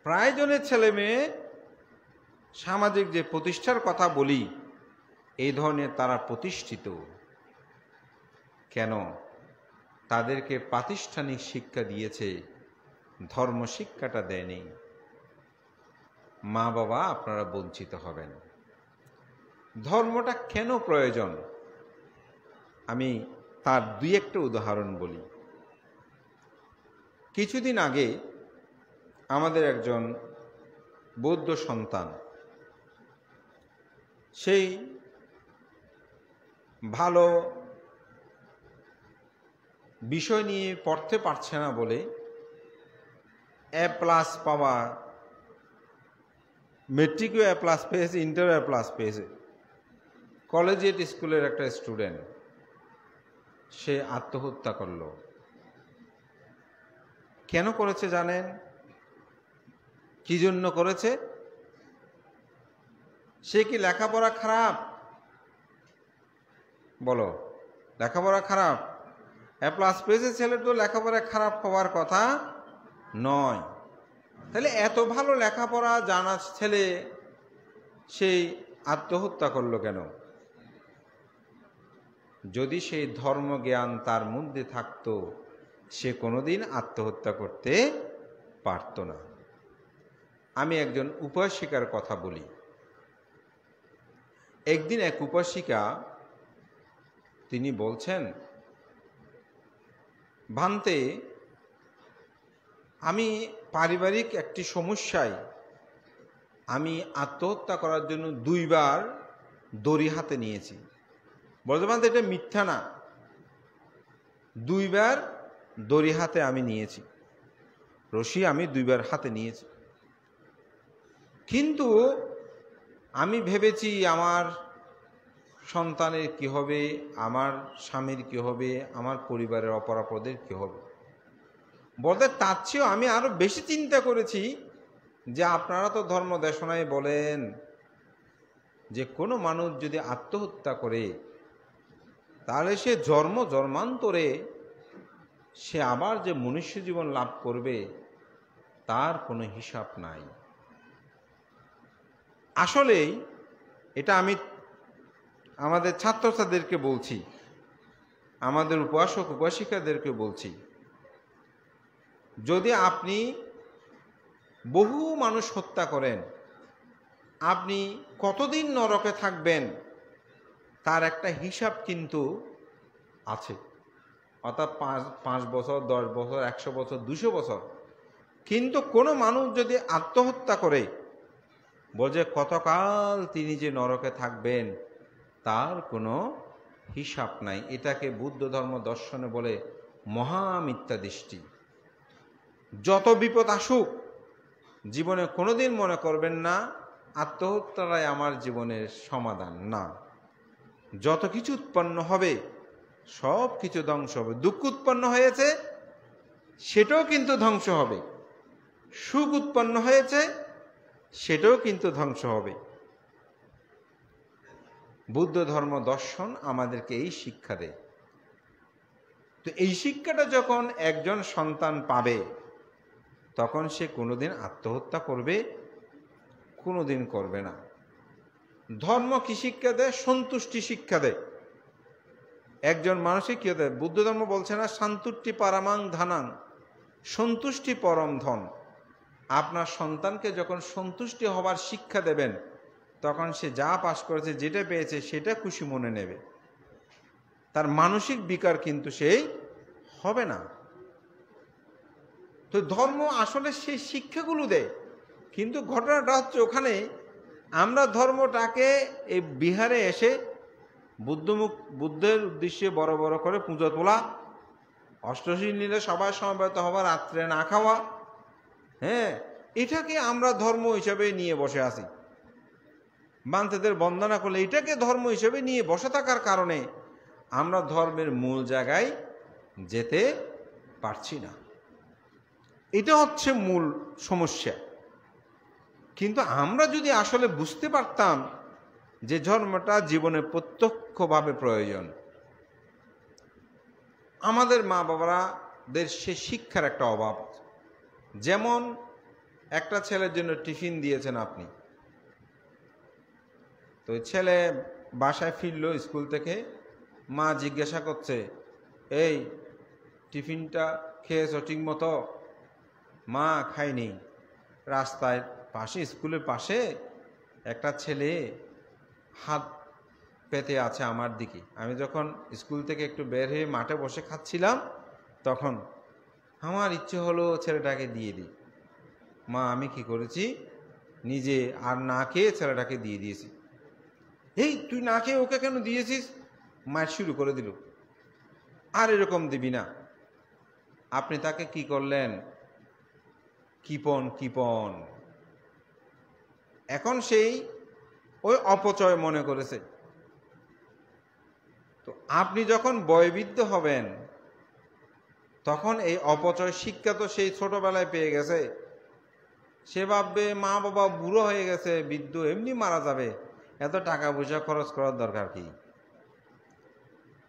প্রায় জনের ছেলে মেয়ে সামাজিক যে প্রতিষ্ঠার কথা বলি এই ধরনের তারা প্রতিষ্ঠিত। কেন? তাদেরকে প্রাতিষ্ঠানিক শিক্ষা দিয়েছে, ধর্ম শিক্ষাটা দেয়নি। মা বাবা আপনারা বঞ্চিত হবেন। ধর্মটা কেন প্রয়োজন আমি তার দুই একটা উদাহরণ বলি। কিছুদিন আগে আমাদের একজন বৌদ্ধ সন্তান, সেই ভালো বিষয় নিয়ে পড়তে পারছে না বলে A+ পাওয়া, মেট্রিকেও A+ পেয়েছে, ইন্টারও A+ পেয়েছে, কলেজিয়েট স্কুলের একটা স্টুডেন্ট, সে আত্মহত্যা করল। কেন করেছে জানেন? কি জন্য করেছে? সে কি লেখাপড়া খারাপ? বলো, লেখাপড়া খারাপ? A+ পেয়েছে ছেলে, তো লেখাপড়া খারাপ হওয়ার কথা নয়। তাহলে এত ভালো লেখাপড়া জানা ছেলে সেই আত্মহত্যা করলো কেন? যদি সেই ধর্মজ্ঞান তার মধ্যে থাকতো, সে কোনোদিন আত্মহত্যা করতে পারত না। আমি একজন উপাসিকার কথা বলি। একদিন এক উপাসিকা তিনি বলছেন, ভান্তে, আমি পারিবারিক একটি সমস্যায় আমি আত্মহত্যা করার জন্য 2 বার দড়ি হাতে নিয়েছি। বলতে ভান্তে, এটা মিথ্যা না, 2 বার দড়ি হাতে আমি নিয়েছি, রশি আমি 2 বার হাতে নিয়েছি। কিন্তু আমি ভেবেছি আমার সন্তানের কি হবে, আমার স্বামীর কি হবে, আমার পরিবারের অপরাপদের কি হবে। বলতে তার চেয়েও আমি আরো বেশি চিন্তা করেছি যে আপনারা তো ধর্ম দেশনায় বলেন যে কোনো মানুষ যদি আত্মহত্যা করে তাহলে সে জন্মান্তরে সে আবার যে মনুষ্য জীবন লাভ করবে তার কোনো হিসাব নাই। আসলেই এটা আমি আমাদের ছাত্রছাত্রীদেরকে বলছি, আমাদের উপাসক উপাসিকাদেরকে বলছি, যদি আপনি বহু মানুষ হত্যা করেন, আপনি কতদিন নরকে থাকবেন তার একটা হিসাব কিন্তু আছে। অর্থাৎ 5 বছর, 10 বছর, 100 বছর, 200 বছর। কিন্তু কোনো মানুষ যদি আত্মহত্যা করে বলে কতকাল তিনি যে নরকে থাকবেন তার কোনো হিসাব নাই। এটাকে বুদ্ধ ধর্ম দর্শনে বলে মহামিথ্যা দৃষ্টি। যত বিপদ আসুক জীবনে কোনোদিন মনে করবেন না আত্মহত্যাটাই আমার জীবনের সমাধান। না, যত কিছু উৎপন্ন হবে সব কিছু ধ্বংস হবে। দুঃখ উৎপন্ন হয়েছে সেটাও কিন্তু ধ্বংস হবে, সুখ উৎপন্ন হয়েছে সেটাও কিন্তু ধ্বংস হবে। বুদ্ধ ধর্ম দর্শন আমাদেরকে এই শিক্ষা দেয়। তো এই শিক্ষাটা যখন একজন সন্তান পাবে তখন সে কোনোদিন আত্মহত্যা করবে? কোনোদিন করবে না। ধর্ম কি শিক্ষা দেয়? সন্তুষ্টি শিক্ষা দেয়। একজন মানুষকে কি দেয়? বুদ্ধ ধর্ম বলছে না শান্তুষ্টি পারামাং ধানাং, সন্তুষ্টি পরম ধন। আপনার সন্তানকে যখন সন্তুষ্টি হবার শিক্ষা দেবেন তখন সে যা পাস করেছে, যেটা পেয়েছে সেটা খুশি মনে নেবে, তার মানসিক বিকার কিন্তু সেই হবে না। তো ধর্ম আসলে সেই শিক্ষাগুলো দেয়। কিন্তু ঘটনাটা হচ্ছে ওখানে আমরা ধর্মটাকে এই বিহারে এসে বুদ্ধের উদ্দেশ্যে বড় বড় করে পুজো তোলা, অষ্টশী নিলে সবাই সমবেত হওয়া, রাত্রে না খাওয়া, হ্যাঁ, এটাকে আমরা ধর্ম হিসাবে নিয়ে বসে আছি। বান্তেদের বন্দনা করলে এটাকে ধর্ম হিসেবে নিয়ে বসে থাকার কারণে আমরা ধর্মের মূল জায়গায় যেতে পারছি না। এটা হচ্ছে মূল সমস্যা। কিন্তু আমরা যদি আসলে বুঝতে পারতাম যে ধর্মটা জীবনে প্রত্যক্ষভাবে প্রয়োজন, আমাদের মা বাবাদের সে শিক্ষার একটা অভাব। যেমন একটা ছেলের জন্য টিফিন দিয়েছেন আপনি, তো ছেলে বাসায় ফিরল স্কুল থেকে, মা জিজ্ঞাসা করছে, এই টিফিনটা খেয়েছো ঠিক মতো? মা খায়নি। রাস্তায় পাশে, স্কুলের পাশে একটা ছেলে হাত পেতে আছে আমার দিকে। আমি যখন স্কুল থেকে একটু বের হয়ে মাঠে বসে খাচ্ছিলাম, তখন আমার ইচ্ছে হলো ছেলেটাকে দিয়ে দিই। মা আমি কি করেছি, নিজে আর না খেয়ে ছেলেটাকে দিয়ে দিয়েছি। এই তুই না খেয়ে ওকে কেন দিয়েছিস? মায়ের শুরু করে দিল, আর এরকম দিবি না। আপনি তাকে কি করলেন? কিপন। এখন সেই ওই অপচয় মনে করেছে। তো আপনি যখন বয়বৃদ্ধ হবেন, তখন এই অপচয় শিক্ষা তো সেই ছোটবেলায় পেয়ে গেছে। সে ভাববে মা বাবা বুড়ো হয়ে গেছে, বৃদ্ধ এমনি মারা যাবে, এত টাকা পয়সা খরচ করার দরকার কি?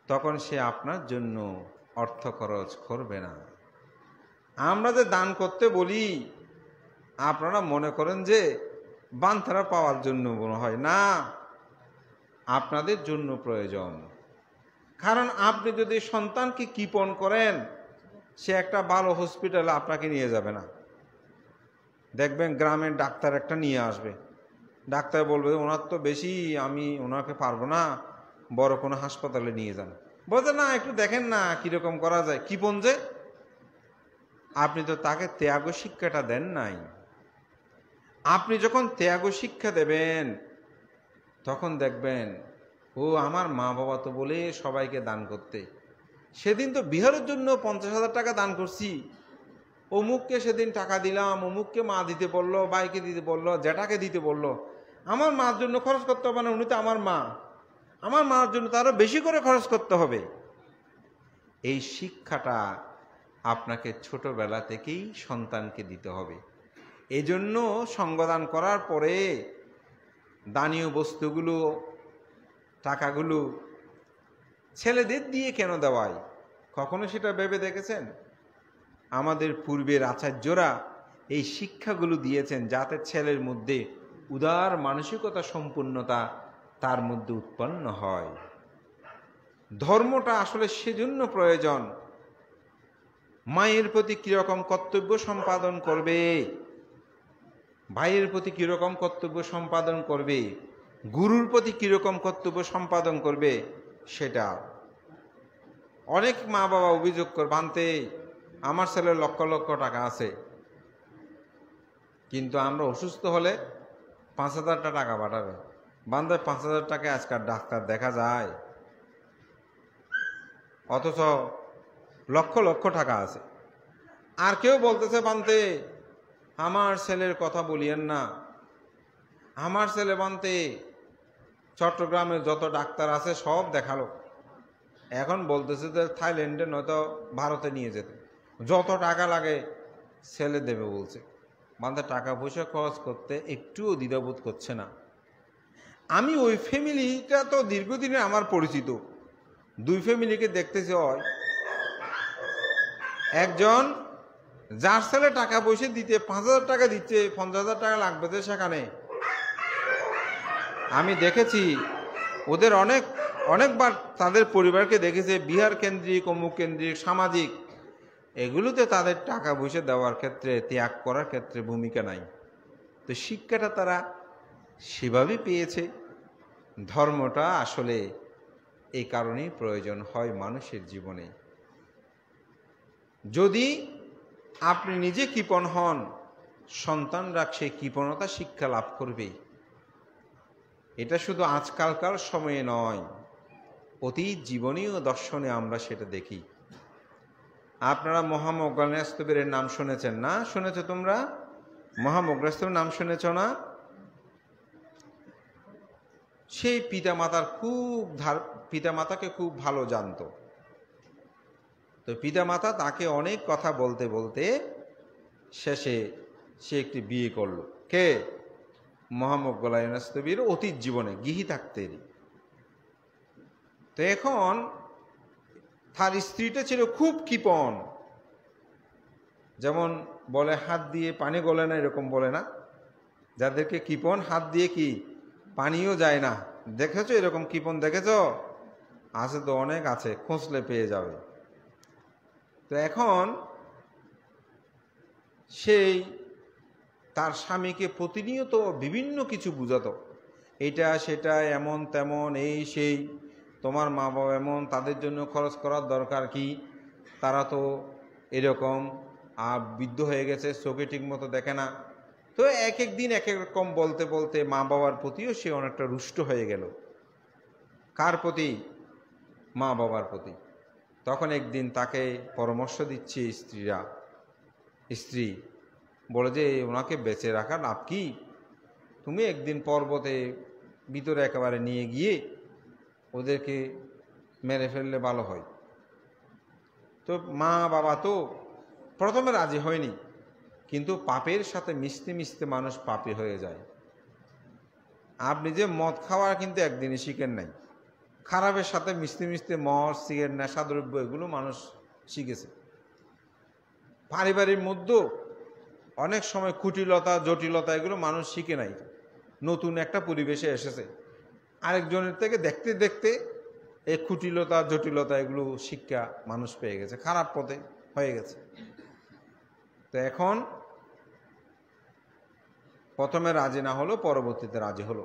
তখন সে আপনার জন্য অর্থ খরচ করবে না। আমরা যে দান করতে বলি, আপনারা মনে করেন যে বান্ধারা পাওয়ার জন্য মনে হয় না, আপনাদের জন্য প্রয়োজন। কারণ আপনি যদি সন্তানকে কৃপণ করেন, সে একটা ভালো হসপিটালে আপনাকে নিয়ে যাবে না। দেখবেন গ্রামের ডাক্তার একটা নিয়ে আসবে, ডাক্তার বলবে ওনার তো বেশি, আমি ওনাকে পারবো না, বড় কোনো হাসপাতালে নিয়ে যান। বলতে না, একটু দেখেন না কিরকম করা যায়। কৃপণ যে, আপনি তো তাকে ত্যাগ শিক্ষাটা দেন নাই। আপনি যখন ত্যাগ শিক্ষা দেবেন, তখন দেখবেন ও আমার মা বাবা তো বলে সবাইকে দান করতে, সেদিন তো বিহারের জন্য 50,000 টাকা দান করছি, অমুককে সেদিন টাকা দিলাম, অমুককে মা দিতে বললো, বাইকে দিতে বললো, জ্যাঠাকে দিতে বললো। আমার মার জন্য খরচ করতে হবে না, উনি তো আমার মা, আমার মার জন্য তো আরো বেশি করে খরচ করতে হবে। এই শিক্ষাটা আপনাকে ছোটবেলা থেকেই সন্তানকে দিতে হবে। এই জন্য সঙ্গদান করার পরে দানীয় বস্তুগুলো, টাকাগুলো ছেলেদের দিয়ে কেন দেওয়ায়, কখনো সেটা ভেবে দেখেছেন? আমাদের পূর্বের আচার্যরা এই শিক্ষাগুলো দিয়েছেন যাতে ছেলের মধ্যে উদার মানসিকতা, সম্পূর্ণতা তার মধ্যে উৎপন্ন হয়। ধর্মটা আসলে সেজন্য প্রয়োজন। মায়ের প্রতি কিরকম কর্তব্য সম্পাদন করবে, ভাইয়ের প্রতি কিরকম কর্তব্য সম্পাদন করবে, গুরুর প্রতি কিরকম কর্তব্য সম্পাদন করবে, সেটা অনেক মা বাবা অভিযোগ করে, বানতে আমার ছেলের লক্ষ লক্ষ টাকা আছে, কিন্তু আমরা অসুস্থ হলে 5,000 টাকা পাঠাবে। বান্ধব 5,000 টাকায় আজকাল ডাক্তার দেখা যায়, অথচ লক্ষ লক্ষ টাকা আছে। আর কেউ বলতেছে, বানতে আমার ছেলের কথা বলিয়েন না, আমার ছেলে বানতে চট্টগ্রামে যত ডাক্তার আছে সব দেখালো, এখন বলতেছে যে থাইল্যান্ডে নয়তো ভারতে নিয়ে যেতে, যত টাকা লাগে ছেলে দেবে বলছে। বান্ধে টাকা পয়সা খরচ করতে একটুও দ্বিধাবোধ করছে না। আমি ওই ফ্যামিলিটা তো দীর্ঘদিনে আমার পরিচিত, দুই ফ্যামিলিকে দেখতেছি, হয় একজন যার ছেলে টাকা পয়সা দিতে 5,000 টাকা দিচ্ছে, 50,000 টাকা লাগবে যে, সেখানে আমি দেখেছি ওদের অনেকবার তাদের পরিবারকে দেখেছে বিহার কেন্দ্রিক, অমুক কেন্দ্রিক, সামাজিক, এগুলোতে তাদের টাকা পয়সা দেওয়ার ক্ষেত্রে, ত্যাগ করার ক্ষেত্রে ভূমিকা নাই। তো শিক্ষাটা তারা সেভাবেই পেয়েছে। ধর্মটা আসলে এই কারণেই প্রয়োজন হয় মানুষের জীবনে। যদি আপনি নিজে কৃপণ হন, সন্তানরা সেই কৃপণতা শিক্ষা লাভ করবে। এটা শুধু আজকালকার সময়ে নয়, অতীত জীবনীয় দর্শনে আমরা সেটা দেখি। আপনারা মহামজ্ঞানেস্তবের নাম শুনেছেন না? শুনেছ তোমরা? মহামজ্ঞানেস্তবের নাম শুনেছ না? সেই পিতামাতাকে খুব ভালো জানতো। তো পিতামাতা তাকে অনেক কথা বলতে বলতে শেষে সে একটি বিয়ে করলো। কে? মহামগ্গলায়ন নস্তবীর অতীত জীবনে গৃহী থাকতেরই। তো এখন তার স্ত্রীটা ছিল খুব কৃপণ, যেমন বলে হাত দিয়ে পানি গলে না, এরকম বলে না, যাদেরকে কৃপণ হাত দিয়ে কি পানিও যায় না, দেখেছো এরকম কৃপণ? দেখেছো? আছে তো, অনেক আছে, খুঁজলে পেয়ে যাবে। তো এখন সেই তার স্বামীকে প্রতিনিয়ত বিভিন্ন কিছু বুঝাতো, এটা সেটা, এমন তেমন, এই সেই, তোমার মা বাবা এমন, তাদের জন্য খরচ করার দরকার কি, তারা তো এরকম বৃদ্ধ হয়ে গেছে, চোখে ঠিক মতো দেখে না। তো এক এক দিন এক এক রকম বলতে বলতে মা বাবার প্রতিও সে অনেকটা রুষ্ট হয়ে গেল। কার প্রতি? মা বাবার প্রতি। তখন একদিন তাকে পরামর্শ দিচ্ছে স্ত্রী বলে যে ওনাকে বেঁচে রাখার লাভ কি, তুমি একদিন পর্বতে ভিতরে একেবারে নিয়ে গিয়ে ওদেরকে মেরে ফেললে ভালো হয়। তো মা বাবা তো প্রথমে রাজি হয়নি, কিন্তু পাপের সাথে মিশতে মিশতে মানুষ পাপী হয়ে যায়। আপনি যে মদ খাওয়া কিন্তু একদিনই শিখেন নাই, খারাপের সাথে মিশতে মিশতে মদ, সিগারেট, নেশাদ্রব্য এগুলো মানুষ শিখেছে। পারিবারিক মধ্যে অনেক সময় কুটিলতা, জটিলতা এগুলো মানুষ শিখে নাই, নতুন একটা পরিবেশে এসেছে, আরেকজনের থেকে দেখতে দেখতে এই কুটিলতা, জটিলতা এগুলো শিক্ষা মানুষ পেয়ে গেছে, খারাপ পথে হয়ে গেছে। তো এখন প্রথমে রাজি না হলো, পরবর্তীতে রাজি হলো।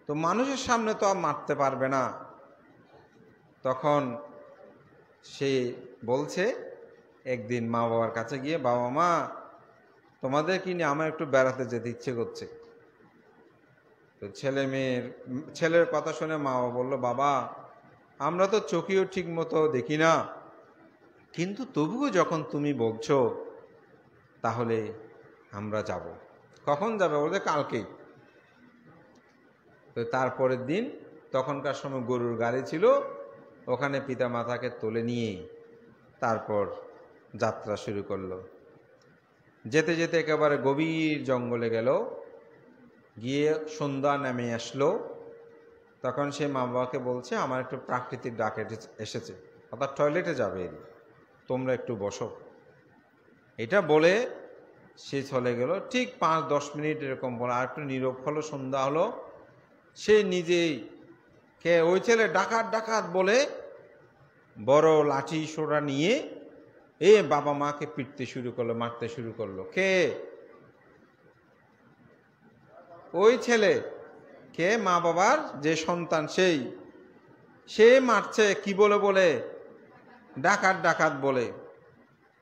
তো মানুষের সামনে তো আর মারতে পারবে না, তখন সে বলছে একদিন মা বাবার কাছে গিয়ে, বাবা মা তোমাদের কি নিয়ে আমার একটু বেড়াতে যেতে ইচ্ছে করছে। তো ছেলের কথা শুনে মা বাবা বললো, বাবা আমরা তো চোখেও ঠিক মতো দেখি না, কিন্তু তবুও যখন তুমি বলছো তাহলে আমরা যাব। কখন যাবে? বলতে কালকেই। তো তারপরের দিন, তখনকার সময় গরুর গাড়ি ছিল, ওখানে পিতা মাতাকে তুলে নিয়ে তারপর যাত্রা শুরু করলো। যেতে যেতে একেবারে গভীর জঙ্গলে গেল, গিয়ে সন্ধ্যা নেমে আসলো। তখন সে মা বাবাকে বলছে, আমার একটু প্রাকৃতিক ডাক এসেছে, অর্থাৎ টয়লেটে যাবে, তোমরা একটু বসো। এটা বলে সে চলে গেল। ঠিক 5-10 মিনিট এরকম বলে আর একটু নীরব হলো, সন্ধ্যা হলো। সে নিজেই ওই ছেলে ডাকাত ডাকাত বলে বড় লাঠি সোটা নিয়ে বাবা মাকে পিটতে শুরু করলো, মারতে শুরু করলো। কে? ওই ছেলে। কে? মা বাবার যে সন্তান, সে মারছে কি বলে? বলে ডাকাত ডাকাত বলে।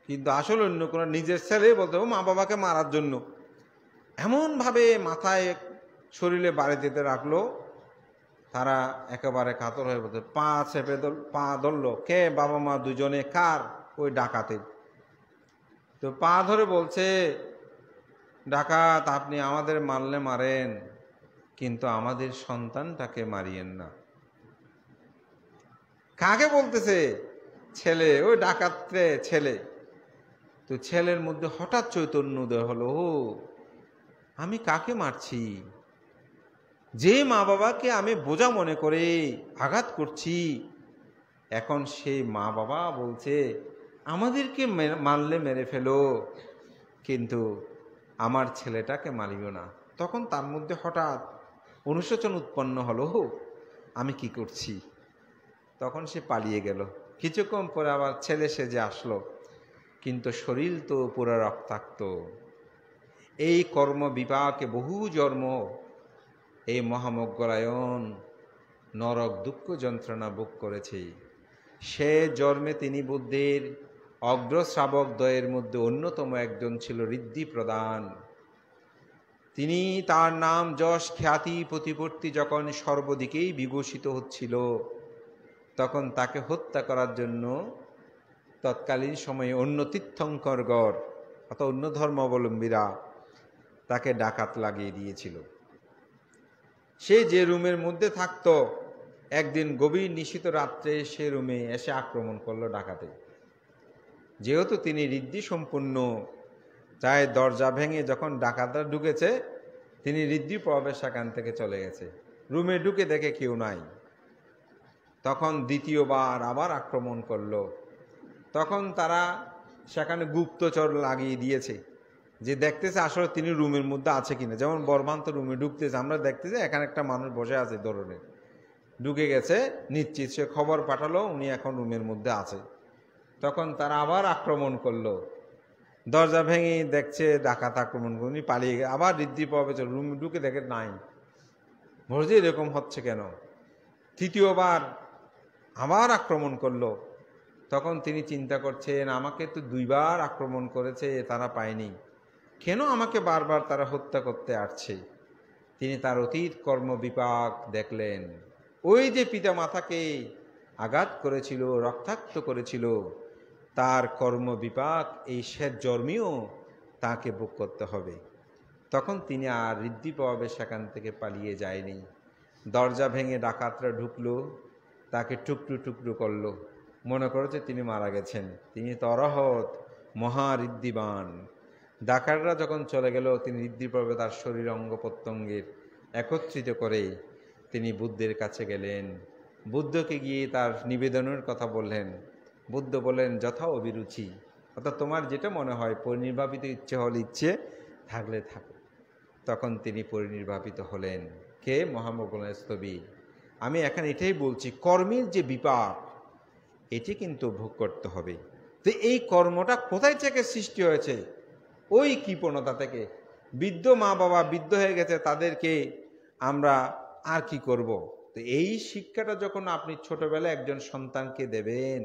কিন্তু আসলে অন্য কোনো, নিজের ছেলে বলতে মা বাবাকে মারার জন্য এমনভাবে মাথায় শরীরে বাড়ি দিতে রাখলো, তারা একেবারে কাতর হয়ে বলতে পা ধরলো। কে? বাবা মা দুজনে। কার? ওই ডাকাতের। তো পা ধরে বলছে, ডাকাত আপনি আমাদের মারলে মারেন, কিন্তু আমাদের সন্তানটাকে মারিয়েন না। কাকে বলতেছে? ছেলে, ওই ডাকাতে ছেলে। তো ছেলের মধ্যে হঠাৎ চৈতন্য উদয় হলো, আমি কাকে মারছি? যে মা বাবাকে আমি বোঝা মনে করে আঘাত করছি, এখন সেই মা বাবা বলছে আমাদেরকে মারলে মেরে ফেলো, কিন্তু আমার ছেলেটাকে মারিও না। তখন তার মধ্যে হঠাৎ অনুশোচন উৎপন্ন হলো, আমি কি করছি। তখন সে পালিয়ে গেল। কিছুক্ষণ পরে আবার ছেলে সেজে আসলো, কিন্তু শরীর তো পুরো রক্তাক্ত। এই কর্ম বিপাকে বহু জন্ম এই মহামগ্গলায়ন নরক দুঃখ যন্ত্রণা ভোগ করেছে। সে জন্মে তিনি বুদ্ধের অগ্রশ্রাবক দ্বয়ের মধ্যে অন্যতম একজন ছিল, ঋদ্ধি প্রদান। তিনি, তার নাম যশ খ্যাতি প্রতিপত্তি যখন সর্বদিকেই বিঘোষিত হচ্ছিল, তখন তাকে হত্যা করার জন্য তৎকালীন সময়ে অন্য তীর্থঙ্করগণ অথবা অন্য ধর্মাবলম্বীরা তাকে ডাকাত লাগিয়ে দিয়েছিল। সে যে রুমের মধ্যে থাকত, একদিন গভীর নিশীথ রাত্রে সে রুমে এসে আক্রমণ করলো ডাকাতে। যেহেতু তিনি ঋদ্ধি সম্পন্ন, তাই দরজা ভেঙে যখন ডাকাতরা ঢুকেছে, তিনি ঋদ্ধি প্রভাবে সেখান থেকে চলে গেছে। রুমে ঢুকে দেখে কেউ নাই। তখন দ্বিতীয়বার আবার আক্রমণ করলো। তখন তারা সেখানে গুপ্তচর লাগিয়ে দিয়েছে, যে দেখতেছে আসলে তিনি রুমের মধ্যে আছে কিনা। যেমন বরবান্ত রুমে ঢুকতেছে, আমরা দেখতেছি এখানে একটা মানুষ বসে আছে, ধরনের ঢুকে গেছে, নিশ্চিত সে খবর পাঠালো উনি এখন রুমের মধ্যে আছে। তখন তারা আবার আক্রমণ করলো। দরজা ভেঙে দেখছে ডাকাত আক্রমণ করে, উনি পালিয়ে গেছে। আবার ঋদ্ধি পাবে রুমে ঢুকে দেখে নাই। বলছে এরকম হচ্ছে কেন? তৃতীয়বার আবার আক্রমণ করলো। তখন তিনি চিন্তা করছেন, আমাকে তো 2 বার আক্রমণ করেছে, তারা পায়নি, কেন আমাকে বারবার তারা হত্যা করতে আসছে? তিনি তার অতীত কর্ম বিপাক দেখলেন। ওই যে পিতা মাতাকে আঘাত করেছিল, রক্তাক্ত করেছিল, তার কর্ম বিপাক এই শেষ জন্মেও তাকে ভোগ করতে হবে। তখন তিনি আর ঋদ্ধি প্রভাবে সেখান থেকে পালিয়ে যায়নি। দরজা ভেঙে ডাকাতরা ঢুকলো, তাকে টুকরো টুকরো করলো, মনে করেছে তিনি মারা গেছেন। তিনি তরহত মহাঋদ্ধিবান। ডাকাতরা যখন চলে গেল, তিনি ঋদ্ধি প্রভাবে তার শরীর অঙ্গ প্রত্যঙ্গের একত্রিত করে তিনি বুদ্ধের কাছে গেলেন। বুদ্ধকে গিয়ে তার নিবেদনের কথা বললেন। বুদ্ধ বলেন, যথা অভিরুচি, অর্থাৎ তোমার যেটা মনে হয়, পরিনির্বাপিত ইচ্ছে হলে ইচ্ছে, থাকলে থাকো। তখন তিনি পরিনির্বাপিত হলেন। কে? মহামোগলস্তবী। আমি এখানে এটাই বলছি, কর্মের যে বিপাক, এটি কিন্তু ভোগ করতে হবে। তো এই কর্মটা কোথায় থেকে সৃষ্টি হয়েছে? ওই কৃপণতা থেকে। বৃদ্ধ মা বাবা বৃদ্ধ হয়ে গেছে, তাদেরকে আমরা আর কি করব? তো এই শিক্ষাটা যখন আপনি ছোটবেলায় একজন সন্তানকে দেবেন,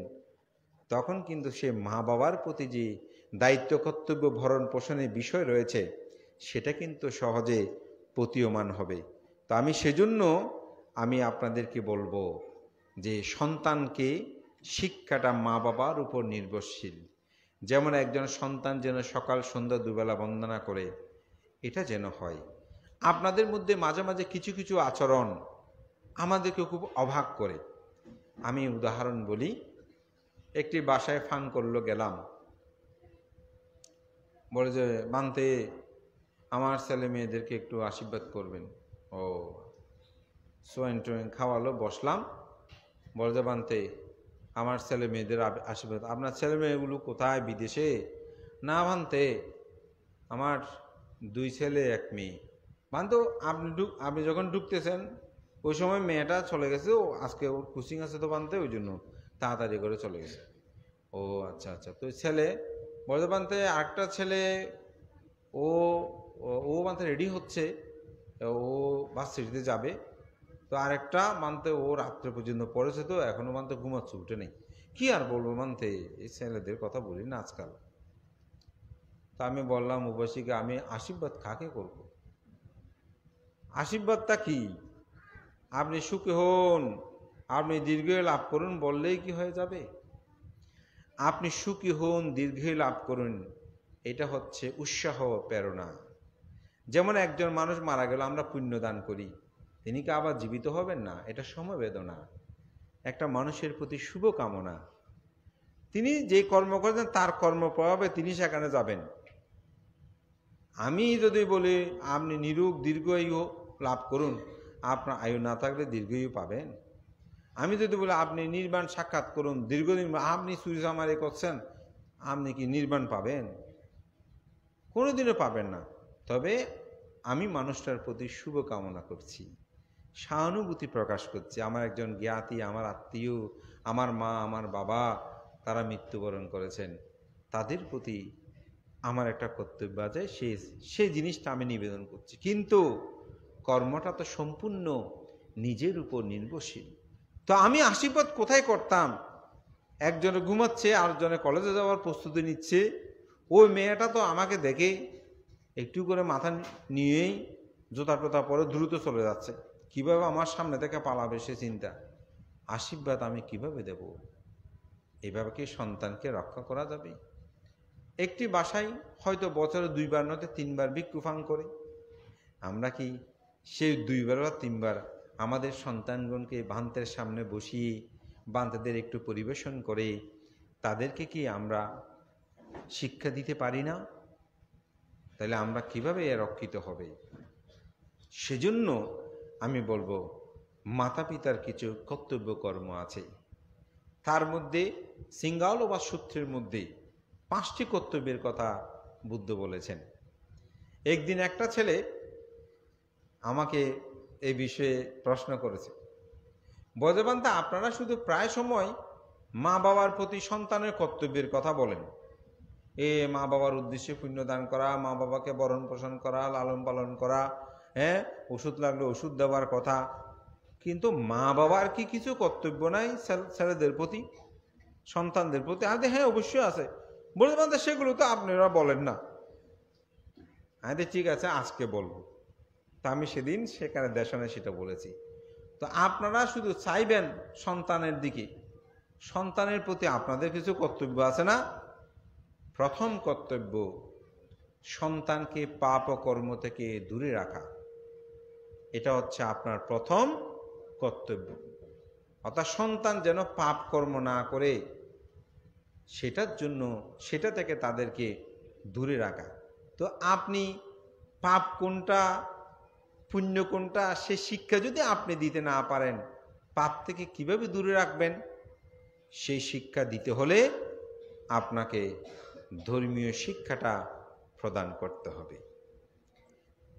তখন কিন্তু সে মা বাবার প্রতি যে দায়িত্ব কর্তব্য ভরণ পোষণের বিষয় রয়েছে, সেটা কিন্তু সহজে প্রতীয়মান হবে। তো আমি সেজন্য আপনাদেরকে বলবো যে সন্তানকে শিক্ষাটা মা বাবার উপর নির্ভরশীল। যেমন একজন সন্তান যেন সকাল সন্ধ্যা দুবেলা বন্দনা করে, এটা যেন হয়। আপনাদের মধ্যে মাঝে মাঝে কিছু কিছু আচরণ আমাদেরকে খুব অবাক করে। আমি উদাহরণ বলি। একটি বাসায় ফান করলো, গেলাম, বলে যে বানতে আমার ছেলে মেয়েদেরকে একটু আশীর্বাদ করবেন। ও সোয়েন টোয়েন খাওয়ালো, বসলাম। বলে যে বানতে আমার ছেলে মেয়েদের আশীর্বাদ। আপনার ছেলে মেয়েগুলো কোথায়? বিদেশে? না বানতে আমার 2 ছেলে 1 মেয়ে। বানতো আপনি যখন ঢুকতেছেন ওই সময় মেয়েটা চলে গেছে, ও আজকে ওর কোচিং আছে তো বানতে, ওই জন্য তাড়াতাড়ি করে চলে গেছে। ও আচ্ছা আচ্ছা। তো ছেলে বলতে বানতে আরেকটা ছেলে, ও ও বানতে রেডি হচ্ছে, ও ভার্সিটিতে যাবে। তো আরেকটা মানতে ও রাত্রে পর্যন্ত পড়েছে, তো এখনো মানতে ঘুমাচ্ছে, উঠে নেই। কি আর বলবো মানতে, এই ছেলেদের কথা বলি না আজকাল। তা আমি বললাম উপাসীকে, আমি আশীর্বাদ কাকে করব? আশীর্বাদটা কি? আপনি সুখী হন, আপনি দীর্ঘায়ু লাভ করুন বললেই কি হয়ে যাবে? আপনি সুখী হন, দীর্ঘায়ু লাভ করুন, এটা হচ্ছে উৎসাহ, প্রেরণা। যেমন একজন মানুষ মারা গেল, আমরা পুণ্যদান করি, তিনি কি আবার জীবিত হবেন না? এটা সমবেদনা, একটা মানুষের প্রতি শুভকামনা। তিনি যে কর্ম করেছেন তার কর্ম প্রভাবে তিনি সেখানে যাবেন। আমি যদি বলি আপনি নিরোগ দীর্ঘায়ু লাভ করুন, আপনার আয়ু না থাকলে দীর্ঘায়ু পাবেন। আমি যদি বলি আপনি নির্বাণ সাক্ষাৎ করুন, দীর্ঘদিন, আপনি চুরি চামারি করছেন, আপনি কি নির্বাণ পাবেন? কোনোদিনও পাবেন না। তবে আমি মানুষটার প্রতি শুভকামনা করছি, সহানুভূতি প্রকাশ করছি। আমার একজন জ্ঞাতি, আমার আত্মীয়, আমার মা, আমার বাবা, তারা মৃত্যুবরণ করেছেন, তাদের প্রতি আমার একটা কর্তব্য আছে, সেই জিনিসটা আমি নিবেদন করছি। কিন্তু কর্মটা তো সম্পূর্ণ নিজের উপর নির্ভরশীল। তো আমি আশীর্বাদ কোথায় করতাম? একজনে ঘুমাচ্ছে, আরেকজনে কলেজে যাওয়ার প্রস্তুতি নিচ্ছে। ওই মেয়েটা তো আমাকে দেখে একটু করে মাথা নিয়েই জুতা টোতা পরে দ্রুত চলে যাচ্ছে। কিভাবে আমার সামনে থেকে পালাবে সে চিন্তা। আশীর্বাদ আমি কিভাবে দেব? এভাবে কি সন্তানকে রক্ষা করা যাবে? একটি বাসায় হয়তো বছরে 2 বার নয়তো 3 বার ভিক্ষুফাং করে। আমরা কি সেই 2 বার বা 3 বার আমাদের সন্তানগণকে বান্তের সামনে বসিয়ে বান্তেদের একটু পরিবেশন করে তাদেরকে কি আমরা শিক্ষা দিতে পারি না? তাহলে আমরা কিভাবে এ রক্ষিত হবে? সেজন্য আমি বলবো মাতা পিতার কিছু কর্তব্য কর্ম আছে। তার মধ্যে সিঙ্গাল বা সূত্রের মধ্যে 5টি কর্তব্যের কথা বুদ্ধ বলেছেন। একদিন একটা ছেলে আমাকে এই বিষয়ে প্রশ্ন করেছে, বৈদ্যবান্তা, আপনারা শুধু প্রায় সময় মা বাবার প্রতি সন্তানের কর্তব্যের কথা বলেন, মা বাবার উদ্দেশ্যে পুণ্যদান করা, মা বাবাকে বরণ পোষণ করা, লালন পালন করা, ওষুধ লাগলে ওষুধ দেওয়ার কথা, কিন্তু মা বাবার কি কিছু কর্তব্য নাই ছেলেদের প্রতি, সন্তানদের প্রতি? হ্যাঁ, অবশ্যই আছে। বৈদ্যবান্তা, সেগুলো তো আপনারা বলেন না। ঠিক আছে, আজকে বলবো। তা আমি সেদিন সেখানে দেশনে সেটা বলেছি। তো আপনারা শুধু চাইবেন সন্তানের দিকে, সন্তানের প্রতি আপনাদের কিছু কর্তব্য আছে না? প্রথম কর্তব্য, সন্তানকে পাপ ও কর্ম থেকে দূরে রাখা। এটা হচ্ছে আপনার প্রথম কর্তব্য। অর্থাৎ সন্তান যেন পাপ কর্ম না করে, সেটার জন্য সেটা থেকে তাদেরকে দূরে রাখা। তো আপনি পাপ কোনটা পুণ্য কোনটা সে শিক্ষা যদি আপনি দিতে না পারেন, পাপ থেকে কিভাবে দূরে রাখবেন? সেই শিক্ষা দিতে হলে আপনাকে ধর্মীয় শিক্ষাটা প্রদান করতে হবে।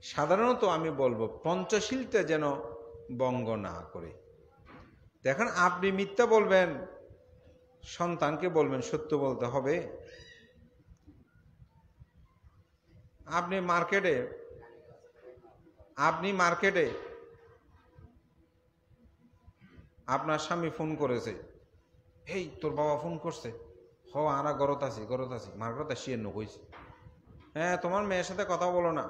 সাধারণত আমি বলবো পঞ্চশীলটা যেন ভঙ্গ না করে। দেখেন, আপনি মিথ্যা বলবেন, সন্তানকে বলবেন সত্য বলতে হবে। আপনি মার্কেটে আপনার স্বামী ফোন করেছে, এই তোর বাবা ফোন করছে, আরা গরত আছি মার্কেট আসি এর নকইছি, তোমার মেয়ের সাথে কথা বলো না,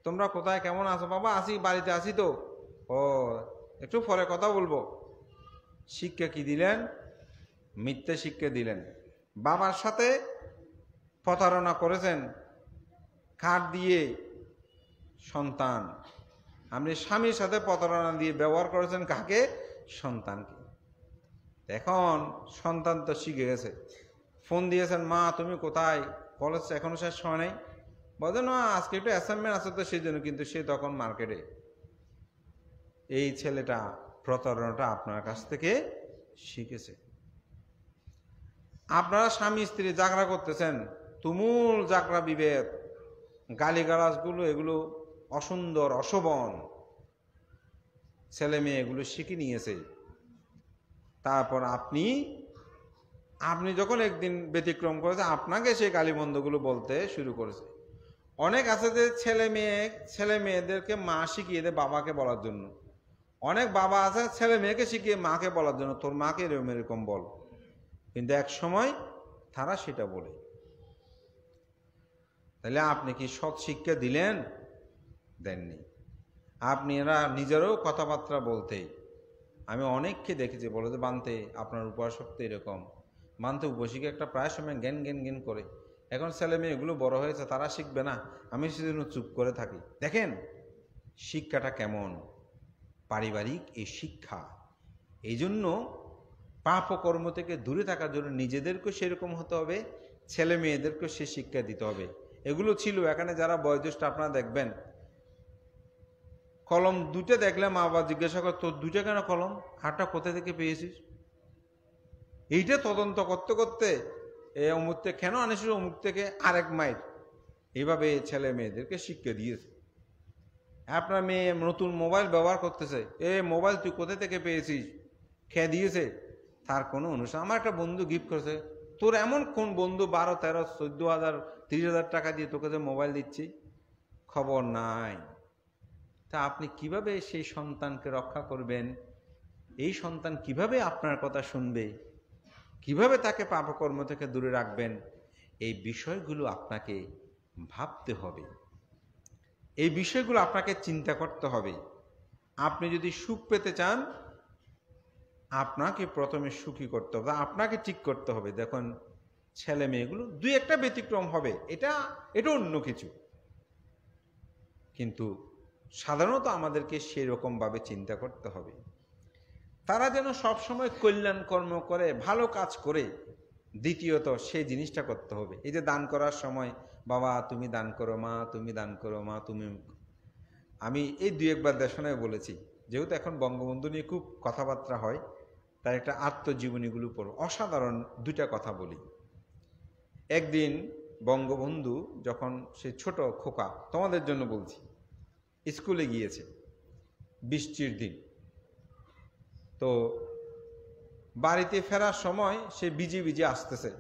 তোমরা কোথায় কেমন আছো? বাবা আছি, বাড়িতে আছি তো, একটু পরে কথা বলবো। শিক্ষা কি দিলেন? মিথ্যা শিক্ষা দিলেন। বাবার সাথে প্রতারণা করেছেন, কার্ড দিয়ে সন্তান। আপনি স্বামীর সাথে প্রতারণা দিয়ে ব্যবহার করেছেন কাকে? সন্তানকে। এখন সন্তান তো শিখে গেছে, ফোন দিয়েছেন, মা তুমি কোথায়? কলেজ এখনো শেষ হয় নাই। বলে না, আজকে একটু অ্যাসাইনমেন্ট আছে তো সেই জন্য, কিন্তু সে তখন মার্কেটে। এই ছেলেটা প্রতারণাটা আপনার কাছ থেকে শিখেছে। আপনারা স্বামী স্ত্রী ঝগড়া করতেছেন, তুমুল ঝগড়া বিভেদ, গালিগালাজগুলো এগুলো অসুন্দর অশোভন, ছেলে মেয়ে এগুলো শিখে নিয়েছে। তারপর আপনি যখন একদিন ব্যতিক্রম করেছে, আপনাকে সেই গালিমন্দগুলো বলতে শুরু করেছে। অনেক আছে যে ছেলে মেয়েদেরকে মা শিখিয়ে দেয় বাবাকে বলার জন্য। অনেক বাবা আছে ছেলে মেয়েকে শিখিয়ে মাকে বলার জন্য, তোর মাকে এরকম বল, কিন্তু এক সময় তারা সেটা বলে। তাহলে আপনি কি সৎ শিক্ষা দিলেন? দেননি। আপনি এরা নিজেরও কথাবার্তা বলতে, আমি অনেককে দেখেছি বলে যে বানতে আপনার উপাসক্ত এরকম, বানতে উপশিকে একটা প্রায় সময় জ্ঞান করে। এখন ছেলে মেয়ে এগুলো বড় হয়েছে, তারা শিখবে না, আমি সেজন্য চুপ করে থাকি। দেখেন শিক্ষাটা কেমন, পারিবারিক এই শিক্ষা। এই জন্য পাপ ও কর্ম থেকে দূরে থাকার জন্য নিজেদেরকেও সেরকম হতে হবে, ছেলে মেয়েদেরকেও সে শিক্ষা দিতে হবে। এগুলো ছিল। এখানে যারা বয়োজ্যেষ্ঠ আপনারা দেখবেন, কলম দুটো দেখলে মা বাবা জিজ্ঞাসা করে, তোর দুটো কেন কলম, হাতটা কোথা থেকে পেয়েছিস? এইটা তদন্ত করতে করতে অমুক থেকে কেন আনিস, অমুক থেকে আরেক মাইল, এইভাবে ছেলে মেয়েদেরকে শিক্ষা দিয়েছে। আপনার মেয়ে নতুন মোবাইল ব্যবহার করতেছে, মোবাইল তুই কোথা থেকে পেয়েছিস, খেয়ে দিয়েছে, তার কোনো অনুষ্ঠান। আমার একটা বন্ধু গিফট করেছে, তোর এমন কোন বন্ধু 12, 13, 14,000, 30,000 টাকা দিয়ে তোকে যে মোবাইল দিচ্ছি, খবর নাই। তা আপনি কিভাবে সেই সন্তানকে রক্ষা করবেন? এই সন্তান কিভাবে আপনার কথা শুনবে? কিভাবে তাকে পাপকর্ম থেকে দূরে রাখবেন? এই বিষয়গুলো আপনাকে ভাবতে হবে, এই বিষয়গুলো আপনাকে চিন্তা করতে হবে। আপনি যদি সুখ পেতে চান, আপনাকে প্রথমে সুখী করতে হবে, আপনাকে ঠিক করতে হবে। দেখুন ছেলে মেয়েগুলো দুই একটা ব্যতিক্রম হবে, এটা অন্য কিছু, কিন্তু সাধারণত আমাদেরকে সেই রকমভাবে চিন্তা করতে হবে। তারা যেন সবসময় কল্যাণ কর্ম করে, ভালো কাজ করে। দ্বিতীয়ত সেই জিনিসটা করতে হবে, এই যে দান করার সময় বাবা তুমি দান করো, মা তুমি দান করো, মা তুমি। আমি এই দুই একবার দেশনায় বলেছি, যেহেতু এখন বঙ্গবন্ধু নিয়ে খুব কথাবার্তা হয়, তার একটা আত্মজীবনীগুলো পড়ো, অসাধারণ দুইটা কথা বলি। একদিন বঙ্গবন্ধু যখন সে ছোট খোকা, তোমাদের জন্য বলছি, স্কুলে গিয়েছে, বৃষ্টির দিন, তো বাড়িতে ফেরার সময় সে ভিজে ভিজে আসতেছে।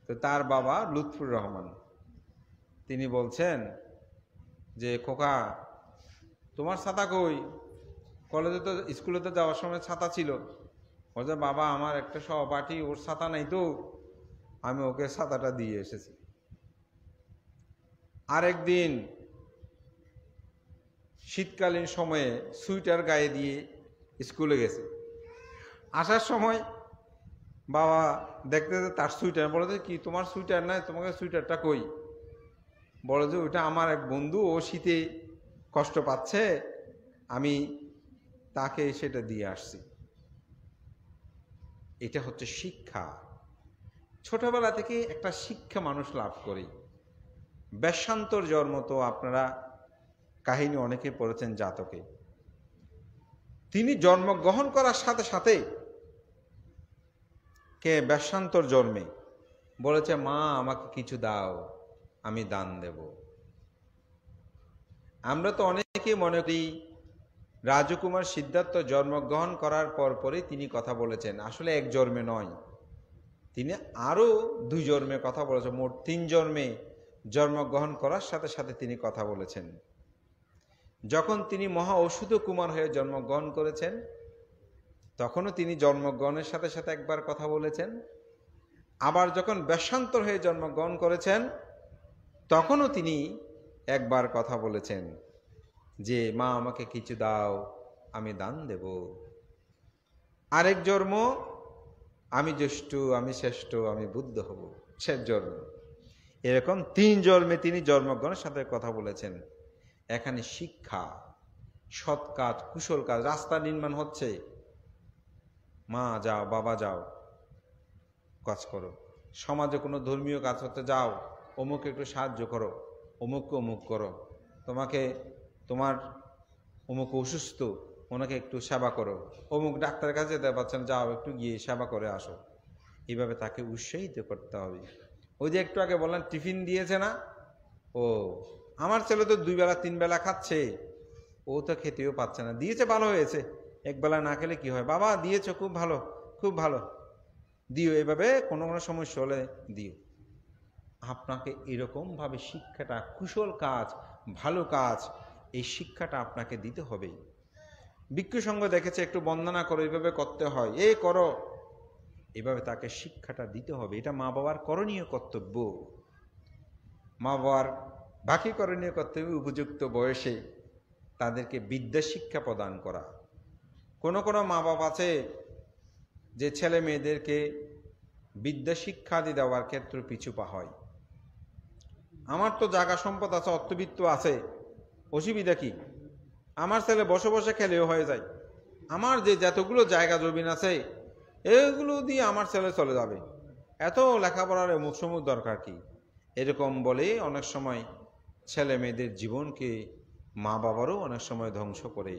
তো তার বাবা লুৎফুর রহমান তিনি বলছেন যে খোকা তোমার ছাতা কই? কলেজে তো স্কুলে তো যাওয়ার সময় ছাতা ছিল। বলছে বাবা আমার একটা সহপাঠী, ওর ছাতা নাই তো আমি ওকে ছাতাটা দিয়ে এসেছি। আরেকদিন শীতকালীন সময়ে সুইটার গায়ে দিয়ে স্কুলে গেছে, আসার সময় বাবা দেখতে তার সুইটার, বলে যে কি তোমার সুইটার নাই, তোমাকে সুইটারটা কই? বলে যে ওইটা আমার এক বন্ধু, ও শীতে কষ্ট পাচ্ছে, আমি তাকে সেটা দিয়ে আসছি। এটা হচ্ছে শিক্ষা। ছোটবেলা থেকে একটা শিক্ষা মানুষ লাভ করে। বেশান্তর জন্ম তো আপনারা কাহিনী অনেকে পড়েছেন জাতকে। তিনি জন্মগ্রহণ করার সাথে সাথে কে বেশান্তর জন্মে বলেছে মা আমাকে কিছু দাও, আমি দান দেব। আমরা তো অনেকে মনে করি রাজকুমার সিদ্ধার্থ জন্মগ্রহণ করার পরপরই তিনি কথা বলেছেন, আসলে এক জন্মে নয়, তিনি আরো 2 জন্মে কথা বলেছেন, মোট 3 জন্মে জন্মগ্রহণ করার সাথে সাথে তিনি কথা বলেছেন। যখন তিনি মহা অসুধ কুমার হয়ে জন্মগ্রহণ করেছেন তখনও তিনি জন্মগ্রহণের সাথে সাথে একবার কথা বলেছেন। আবার যখন বেশান্তর হয়ে জন্মগ্রহণ করেছেন তখনও তিনি একবার কথা বলেছেন যে মা আমাকে কিছু দাও, আমি দান দেব। আরেক জন্ম আমি জ্যেষ্ঠ, আমি শ্রেষ্ঠ, আমি বুদ্ধ হব, শেষ জন্ম। এরকম 3 জন্মে তিনি জন্মগ্রহণের সাথে কথা বলেছেন। এখানে শিক্ষা, সৎ কাজ, কুশল কাজ, রাস্তা নির্মাণ হচ্ছে, মা যাও, বাবা যাও, কাজ করো। সমাজে কোনো ধর্মীয় কাজ হতে যাও, অমুকে একটু সাহায্য করো, অমুককে অমুক করো, তোমাকে তোমার অমুক অসুস্থ, ওনাকে একটু সেবা করো, অমুক ডাক্তারের কাছে যেতে পারছেন, যাও একটু গিয়ে সেবা করে আসো। এইভাবে তাকে উৎসাহিত করতে হবে। ওই যে একটু আগে বললাম টিফিন দিয়েছে না, ও আমার ছেলে তো 2 বেলা 3 বেলা খাচ্ছে, ও তো খেতেও পাচ্ছে না, দিয়েছে ভালো হয়েছে, একবেলা না খেলে কি হয়, বাবা দিয়েছ খুব ভালো, খুব ভালো, দিও, এভাবে কোনো কোনো সমস্যা হলে দিও। আপনাকে এরকম ভাবে শিক্ষাটা, কুশল কাজ, ভালো কাজ, এই শিক্ষাটা আপনাকে দিতে হবে। ভিক্ষু সংঘ দেখেছে একটু বন্দনা করো, এইভাবে করতে হয়, এই করো, এভাবে তাকে শিক্ষাটা দিতে হবে। এটা মা বাবার করণীয় কর্তব্য। মা বাবার বাকি করণীয় কর্তব্য উপযুক্ত বয়সে তাদেরকে বিদ্যা শিক্ষা প্রদান করা। কোনো কোনো মা বাবা আছে যে ছেলে মেয়েদেরকে বিদ্যা শিক্ষাদি দেওয়ার ক্ষেত্রে পিছুপা হয়। আমার তো জায়গা সম্পদ আছে, অর্থবিত্ত আছে, অসুবিধা কি, আমার ছেলে বসে বসে খেলেও হয়ে যায়, আমার যে যতগুলো জায়গা জমিন আছে এগুলো দিয়ে আমার ছেলে চলে যাবে, এত লেখাপড়ার অমুক সমুক দরকার কি, এরকম বলে অনেক সময় ছেলে মেয়েদের জীবনকে মা বাবারও অনেক সময় ধ্বংস করে।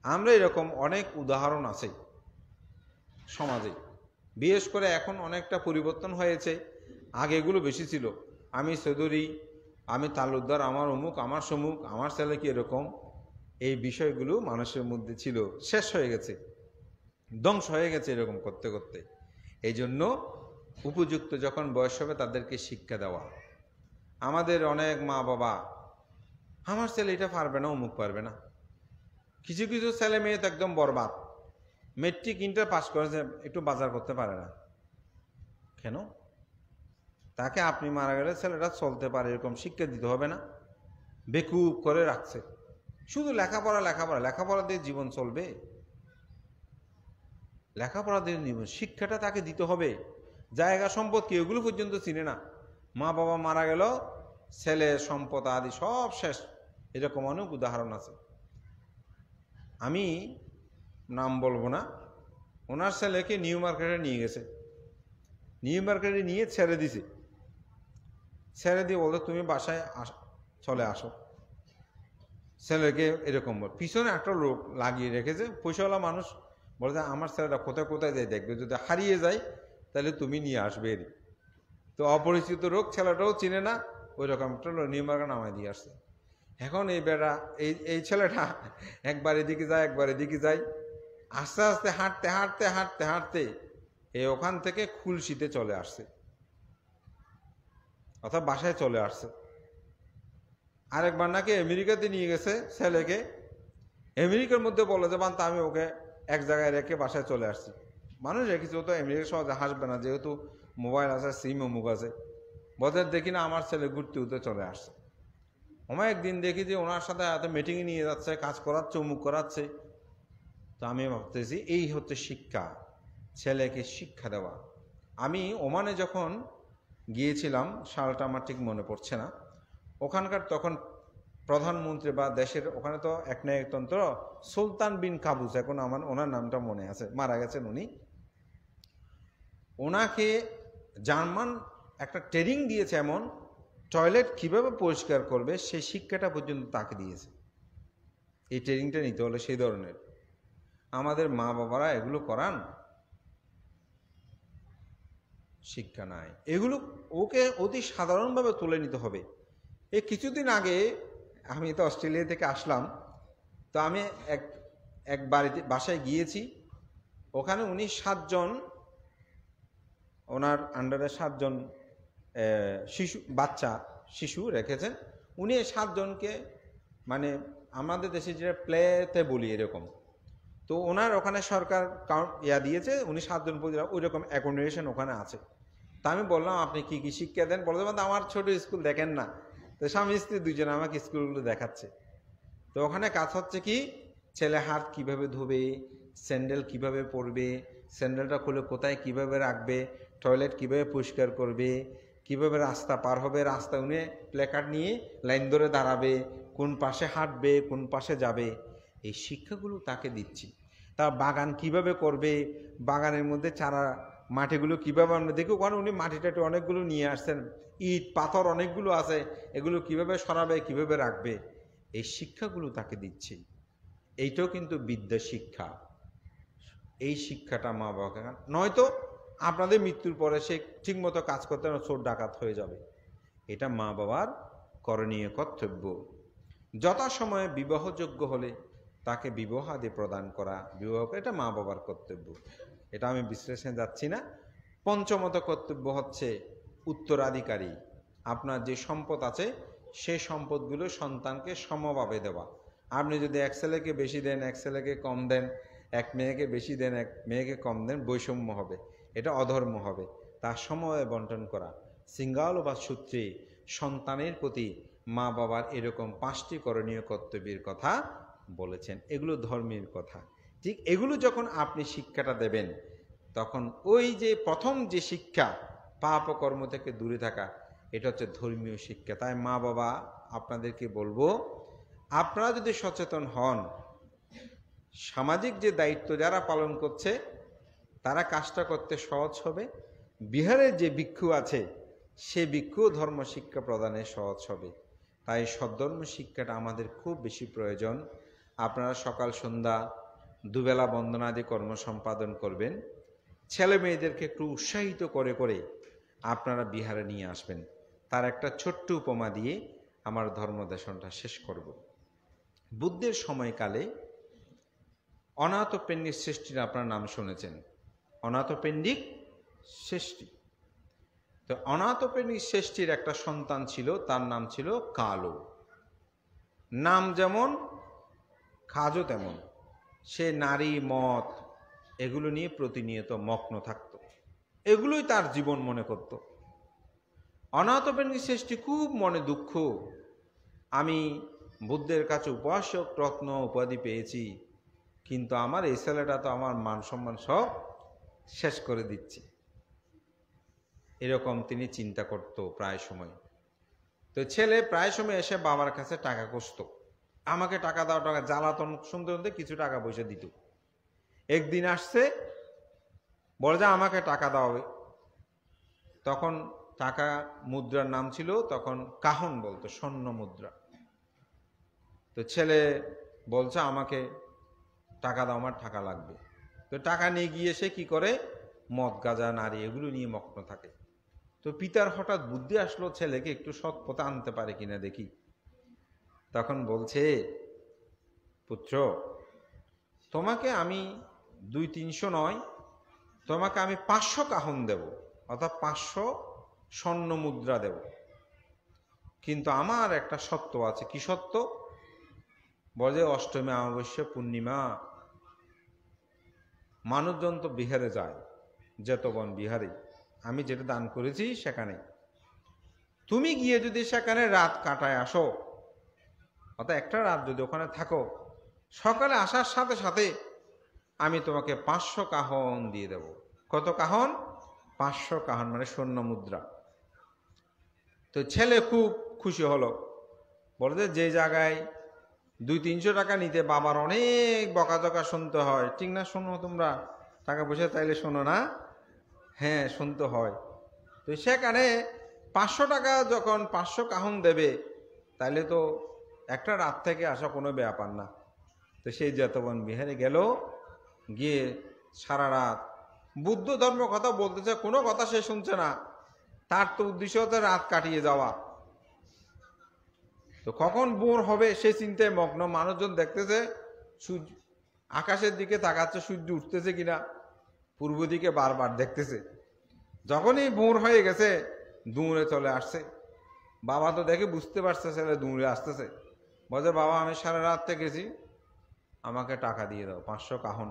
আমরা এরকম অনেক উদাহরণ আছে সমাজে। বিশেষ করে এখন অনেকটা পরিবর্তন হয়েছে, আগে এগুলো বেশি ছিল, আমি চৌধুরী, আমি তালুকদার, আমার অমুক, আমার সমুক, আমার ছেলে কি এরকম, এই বিষয়গুলো মানুষের মধ্যে ছিল, শেষ হয়ে গেছে, ধ্বংস হয়ে গেছে এরকম করতে করতে। এই জন্য উপযুক্ত যখন বয়স হবে তাদেরকে শিক্ষা দেওয়া। আমাদের অনেক মা বাবা, আমার ছেলে এটা পারবে না, অমুক পারবে না, কিছু কিছু ছেলে মেয়ে তো একদম বরবাদ, মেট্রিক ইন্টার পাস করেছে, একটু বাজার করতে পারে না কেন? তাকে আপনি মারা গেলে ছেলেটা চলতে পারে এরকম শিক্ষা দিতে হবে না? বেকুব করে রাখছে, শুধু লেখাপড়া লেখাপড়া, লেখাপড়া দিয়ে জীবন চলবে? লেখাপড়া দিয়ে জীবন, শিক্ষাটা তাকে দিতে হবে। জায়গা সম্পদ কি এগুলো পর্যন্ত চিনে না, মা বাবা মারা গেল, ছেলে সম্পদ আদি সব শেষ, এরকম অনেক উদাহরণ আছে। আমি নাম বলবো না, ওনার ছেলেকে নিউ মার্কেটে নিয়ে গেছে, নিউ মার্কেটে নিয়ে ছেড়ে দিছে, ছেড়ে দিয়ে বলতো তুমি বাসায় চলে আসো। ছেলেকে এরকম বল, পিছনে একটা লোক লাগিয়ে রেখেছে, পয়সাওয়ালা মানুষ, বলে যে আমার ছেলেটা কোথায় কোথায় যায় দেখবে, যদি হারিয়ে যায় তাহলে তুমি নিয়ে আসবে। তো অপরিচিত লোক, ছেলেটাও চিনে না, ওই রকম একটা নিয়মার্কা নামায় দিয়ে আসছে। এখন এই বেড়া এই ছেলেটা একবার এদিকে যায় একবার এদিকে যায়, আস্তে আস্তে হাঁটতে হাঁটতে হাঁটতে হাঁটতে এই ওখান থেকে খুলশিতে চলে আসছে, অর্থাৎ বাসায় চলে আসছে। আরেকবার নাকি আমেরিকাতে নিয়ে গেছে ছেলেকে, আমেরিকার মধ্যে বলে যে বান আমি ওকে এক জায়গায় রেখে বাসায় চলে আসছি। মানুষ রেখেছে, ও তো আমেরিকা সহজে হাসবে না, যেহেতু মোবাইল আছে, সিম অমুক আছে। বলতে দেখি না আমার ছেলে ঘুরতে উঠতে চলে আসছে। আমার একদিন দেখি যে ওনার সাথে এত মিটিংয়ে নিয়ে যাচ্ছে, কাজ করাচ্ছে, অমুক করাচ্ছে। তো আমি ভাবতেছি এই হচ্ছে শিক্ষা, ছেলেকে শিক্ষা দেওয়া। আমি ওমানে যখন গিয়েছিলাম, সালটা আমার ঠিক মনে পড়ছে না, ওখানকার তখন প্রধানমন্ত্রী বা দেশের ওখানে তো একনায়কতন্ত্র, সুলতান বিন কাবুস, এখন আমার ওনার নামটা মনে আছে, মারা গেছেন উনি। ওনাকে জার্মান একটা ট্রেনিং দিয়েছে, এমন টয়লেট কিভাবে পরিষ্কার করবে সেই শিক্ষাটা পর্যন্ত তাকে দিয়েছে। এই ট্রেনিংটা নিতে হলে সেই ধরনের। আমাদের মা বাবারা এগুলো করান, শিক্ষা নাই। এগুলো ওকে অতি সাধারণভাবে তুলে নিতে হবে। এই কিছুদিন আগে আমি তো অস্ট্রেলিয়া থেকে আসলাম, তো আমি এক বাসায় গিয়েছি। ওখানে উনি 7 জন, ওনার আন্ডারে 7 জন শিশু রেখেছেন। উনি এই 7 জনকে, মানে আমাদের দেশে যেটা প্লেতে বলি এরকম, তো ওনার ওখানে সরকার দিয়েছে, উনি 7 জন ওই রকম অ্যাকোমোডেশন ওখানে আছে। তা আমি বললাম আপনি কি কি শিক্ষা দেন? বলতে আমার ছোট স্কুল দেখেন না। তো স্বামী স্ত্রী দুজনে আমাকে স্কুলগুলো দেখাচ্ছে। তো ওখানে কাজ হচ্ছে কি, ছেলে হাত কিভাবে ধোবে, স্যান্ডেল কিভাবে পরবে, স্যান্ডেলটা খুলে কোথায় কিভাবে রাখবে, টয়লেট কিভাবে পরিষ্কার করবে, কিভাবে রাস্তা পার হবে, রাস্তা উনি প্ল্যাকার্ড নিয়ে লাইন ধরে দাঁড়াবে, কোন পাশে হাঁটবে, কোন পাশে যাবে, এই শিক্ষাগুলো তাকে দিচ্ছি। তার বাগান কিভাবে করবে, বাগানের মধ্যে চারা মাটিগুলো কিভাবে, আমরা দেখি ওখানে উনি মাটিটাটি অনেকগুলো নিয়ে আসছেন, ইট পাথর অনেকগুলো আছে, এগুলো কিভাবে সরাবে, কিভাবে রাখবে, এই শিক্ষাগুলো তাকে দিচ্ছি। এইটাও কিন্তু বিদ্যা শিক্ষা। এই শিক্ষাটা মা বাবাকে, নয়তো আপনাদের মৃত্যুর পরে সে ঠিকমতো কাজ করতে না, চোর ডাকাত হয়ে যাবে। এটা মা বাবার করণীয় কর্তব্য। যথাসময়ে বিবাহযোগ্য হলে তাকে বিবাহাদি প্রদান করা, বিবাহ, এটা মা বাবার কর্তব্য। এটা আমি বিশ্লেষণে যাচ্ছি না। পঞ্চমত কর্তব্য হচ্ছে উত্তরাধিকারী। আপনার যে সম্পদ আছে সেই সম্পদগুলো সন্তানকে সমভাবে দেওয়া। আপনি যদি এক ছেলেকে বেশি দেন, এক ছেলেকে কম দেন, এক মেয়েকে বেশি দেন, এক মেয়েকে কম দেন, বৈষম্য হবে, এটা অধর্ম হবে। তার সময়ে বন্টন করা। সিঙ্গাল বা সূত্রে সন্তানের প্রতি মা বাবার এরকম 5টি করণীয় কর্তব্যের কথা বলেছেন। এগুলো ধর্মের কথা। ঠিক এগুলো যখন আপনি শিক্ষাটা দেবেন, তখন ওই যে প্রথম যে শিক্ষা, পাপ ও কর্ম থেকে দূরে থাকা, এটা হচ্ছে ধর্মীয় শিক্ষা। তাই মা বাবা আপনাদেরকে বলবো, আপনারা যদি সচেতন হন, সামাজিক যে দায়িত্ব যারা পালন করছে তারা কাজটা করতে সহজ হবে। বিহারের যে ভিক্ষু আছে সে ভিক্ষু ধর্ম শিক্ষা প্রদানে সহজ হবে। তাই সদ্ধর্ম শিক্ষাটা আমাদের খুব বেশি প্রয়োজন। আপনারা সকাল সন্ধ্যা দুবেলা বন্দনাদি কর্ম সম্পাদন করবেন। ছেলে মেয়েদেরকে একটু উৎসাহিত করে করে আপনারা বিহারে নিয়ে আসবেন। তার একটা ছোট্ট উপমা দিয়ে আমার ধর্মদেশনটা শেষ করব। বুদ্ধের সময়কালে অনাথপেণ্ডিক শ্রেষ্ঠীর আপনার নাম শুনেছেন, অনাথপেণ্ডিক শ্রেষ্ঠী। তো অনাথপেণ্ডিক শ্রেষ্ঠীর একটা সন্তান ছিল, তার নাম ছিল কালো। নাম যেমন কাজও তেমন। সে নারী মদ এগুলো নিয়ে প্রতিনিয়ত মগ্ন থাকত, এগুলোই তার জীবন মনে করত। অনাথপেণ্ডিক শ্রেষ্ঠী খুব মনে দুঃখ, আমি বুদ্ধের কাছে উপাসক রত্ন উপাধি পেয়েছি, কিন্তু আমার এই ছেলেটা তো আমার মান সম্মান সব শেষ করে দিচ্ছে। এরকম তিনি চিন্তা করত প্রায় সময়। তো ছেলে প্রায় সময় এসে বাবার কাছে টাকা খুঁজত, আমাকে টাকা দাও, টাকা, জ্বালাতন শুনতে শুনতে কিছু টাকা পয়সা দিত। একদিন আসছে, বলে যে আমাকে টাকা দাও। তখন টাকা মুদ্রার নাম ছিল তখন কাহন বলতো, স্বর্ণ মুদ্রা। তো ছেলে বলছে আমাকে টাকা দাও, আমার টাকা লাগবে। তো টাকা নিয়ে গিয়ে সে কি করে, মদ গাঁজা নারী এগুলো নিয়ে মগ্ন থাকে। তো পিতার হঠাৎ বুদ্ধি আসলো ছেলেকে একটু সৎ পথে আনতে পারে কিনা দেখি। তখন বলছে, পুত্র, তোমাকে আমি 200-300 নয়, তোমাকে আমি 500 কাহন দেব, অর্থাৎ 500 স্বর্ণ মুদ্রা দেব। কিন্তু আমার একটা সত্য আছে। কি সত্য? বলে, অষ্টমী অমাবস্যা পূর্ণিমা মানুষজন তো বিহারে যায়, যেতবন বিহারে, আমি যেটা দান করেছি সেখানে তুমি গিয়ে যদি সেখানে রাত কাটায় আসো, অর্থাৎ একটা রাত যদি ওখানে থাকো, সকালে আসার সাথে সাথে আমি তোমাকে 500 কাহন দিয়ে দেব। কত কাহন? 500 কাহন, মানে স্বর্ণ মুদ্রা। তো ছেলে খুব খুশি হলো, বলে যে জায়গায় 200-300 টাকা নিতে বাবার অনেক বকাঝকা শুনতে হয়, ঠিক না? শোনো তোমরা, টাকা পয়সা তাইলে শোনো না? হ্যাঁ, শুনতে হয়। তো সেখানে 500 টাকা যখন 500 কাহন দেবে, তাইলে তো একটা রাত থেকে আসা কোনো ব্যাপার না। তো সেই যেতবন বিহারে গেল, গিয়ে সারা রাত বুদ্ধ ধর্ম কথা বলতেছে, কোনো কথা সে শুনছে না। তার তো উদ্দেশ্য হচ্ছে রাত কাটিয়ে যাওয়া। তো কখন ভোর হবে সে চিন্তায় মগ্ন। মানুষজন দেখতেছে সূর্য আকাশের দিকে তাকাচ্ছে, সূর্য উঠতেছে কিনা, পূর্ব দিকে বারবার দেখতেছে। যখনই ভোর হয়ে গেছে দৌড়ে চলে আসছে। বাবা তো দেখে বুঝতে পারছে ছেলে দৌড়ে আসতেছে। বলছে, বাবা আমি সারা রাত থেকেছি, আমাকে টাকা দিয়ে দাও, 500 কাহন।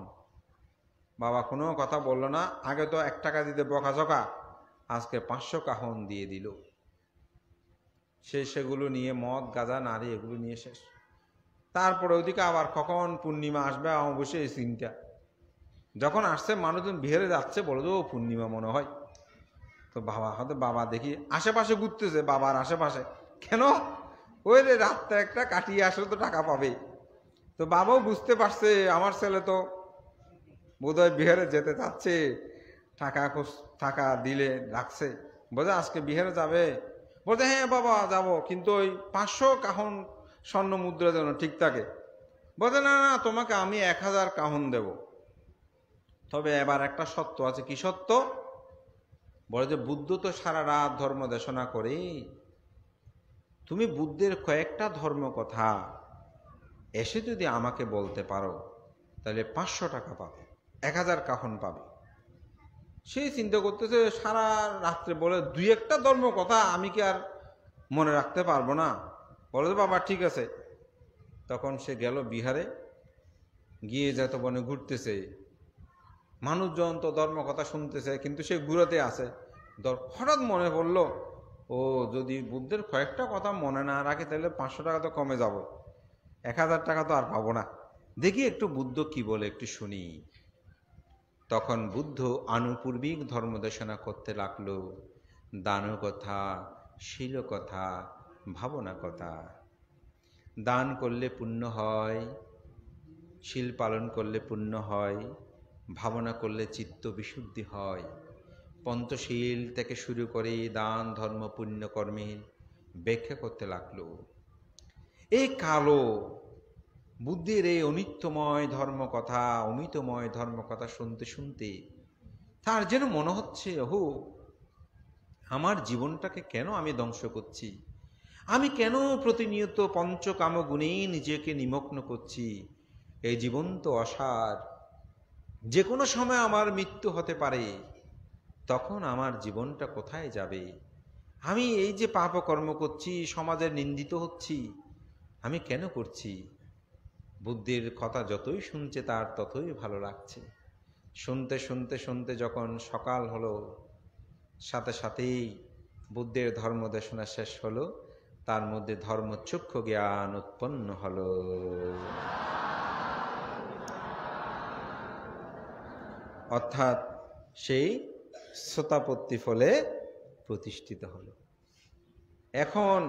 বাবা কোনো কথা বললো না। আগে তো 1 টাকা দিতে বকাঝকা, আজকে 500 কাহন দিয়ে দিল। সেগুলো নিয়ে মদ গাঁজা নারী এগুলো নিয়ে শেষ। তারপরে ওইদিকে আবার কখন পূর্ণিমা আসবে অবশ্যই এই সিনটা যখন আসছে, মানুষজন বিহারে যাচ্ছে, বলে ও পূর্ণিমা মনে হয়। তো বাবা হয়তো বাবা দেখি আশেপাশে ঘুরতেছে, বাবার আশেপাশে, কেন? ওই রে রাতটা একটা কাটিয়ে আসলে তো টাকা পাবে। তো বাবাও বুঝতে পারছে আমার ছেলে তো বোধহয় বিহারে যেতে চাচ্ছে, টাকা দিলে রাখছে, বোঝা আজকে বিহারে যাবে। বলতে, হ্যাঁ বাবা যাব, কিন্তু ওই 500 কাহন স্বর্ণ মুদ্রা যেন ঠিক থাকে। বলতে, না না, তোমাকে আমি 1000 কাহন দেব। তবে এবার একটা সত্য আছে। কি সত্য? বলে যে বুদ্ধ তো সারা রাত ধর্ম দেশনা করে, তুমি বুদ্ধের কয়েকটা ধর্ম কথা এসে যদি আমাকে বলতে পারো, তাহলে 500 টাকা পাবে, 1000 কাহন পাবে। সেই চিন্তা করতেছে, সারা রাত্রে বলে 2-1টা ধর্ম কথা আমি কি আর মনে রাখতে পারবো না? বলে যে বাবা ঠিক আছে। তখন সে গেল বিহারে, গিয়ে যত বনে ঘুরতেছে, মানুষজন তো ধর্ম কথা শুনতেছে, কিন্তু সে ঘুরাতে আছে। হঠাৎ মনে পড়ল, ও যদি বুদ্ধের কয়েকটা কথা মনে না রাখি, তাহলে 500 টাকা তো কমে যাব, 1000 টাকা তো আর পাবো না। দেখি একটু বুদ্ধ কি বলে, একটু শুনি। তখন বুদ্ধ আনুপূর্বিক ধর্মদেশনা করতে লাগলো, দান কথা, শীল কথা, ভাবনা কথা। দান করলে পুণ্য হয়, শীল পালন করলে পুণ্য হয়, ভাবনা করলে চিত্ত বিশুদ্ধি হয়। পঞ্চশীল থেকে শুরু করে দান ধর্ম পুণ্য কর্মের ব্যাখ্যা করতে লাগলো। এই কালো বুদ্ধির এই অনিত্যময় ধর্মকথা, অমিতময় ধর্মকথা শুনতে শুনতে তার যেন মনে হচ্ছে, ওহো, আমার জীবনটাকে কেন আমি ধ্বংস করছি? আমি কেন প্রতিনিয়ত পঞ্চকাম গুণে নিজেকে নিমগ্ন করছি? এই জীবন তো অসার, যে কোনো সময় আমার মৃত্যু হতে পারে। তখন আমার জীবনটা কোথায় যাবে? আমি এই যে পাপকর্ম করছি, সমাজের নিন্দিত হচ্ছি, আমি কেন করছি? বুদ্ধির কথা যতই শুনছে তার ততই ভালো লাগছে। শুনতে শুনতে শুনতে যখন সকাল হলো, সাথে সাথেই বুদ্ধের ধর্মদেশনা শেষ হলো। তার মধ্যে ধর্মচক্ষু জ্ঞান উৎপন্ন হলো। অর্থাৎ সেই শ্রোতাপত্তি ফলে প্রতিষ্ঠিত হলো। এখন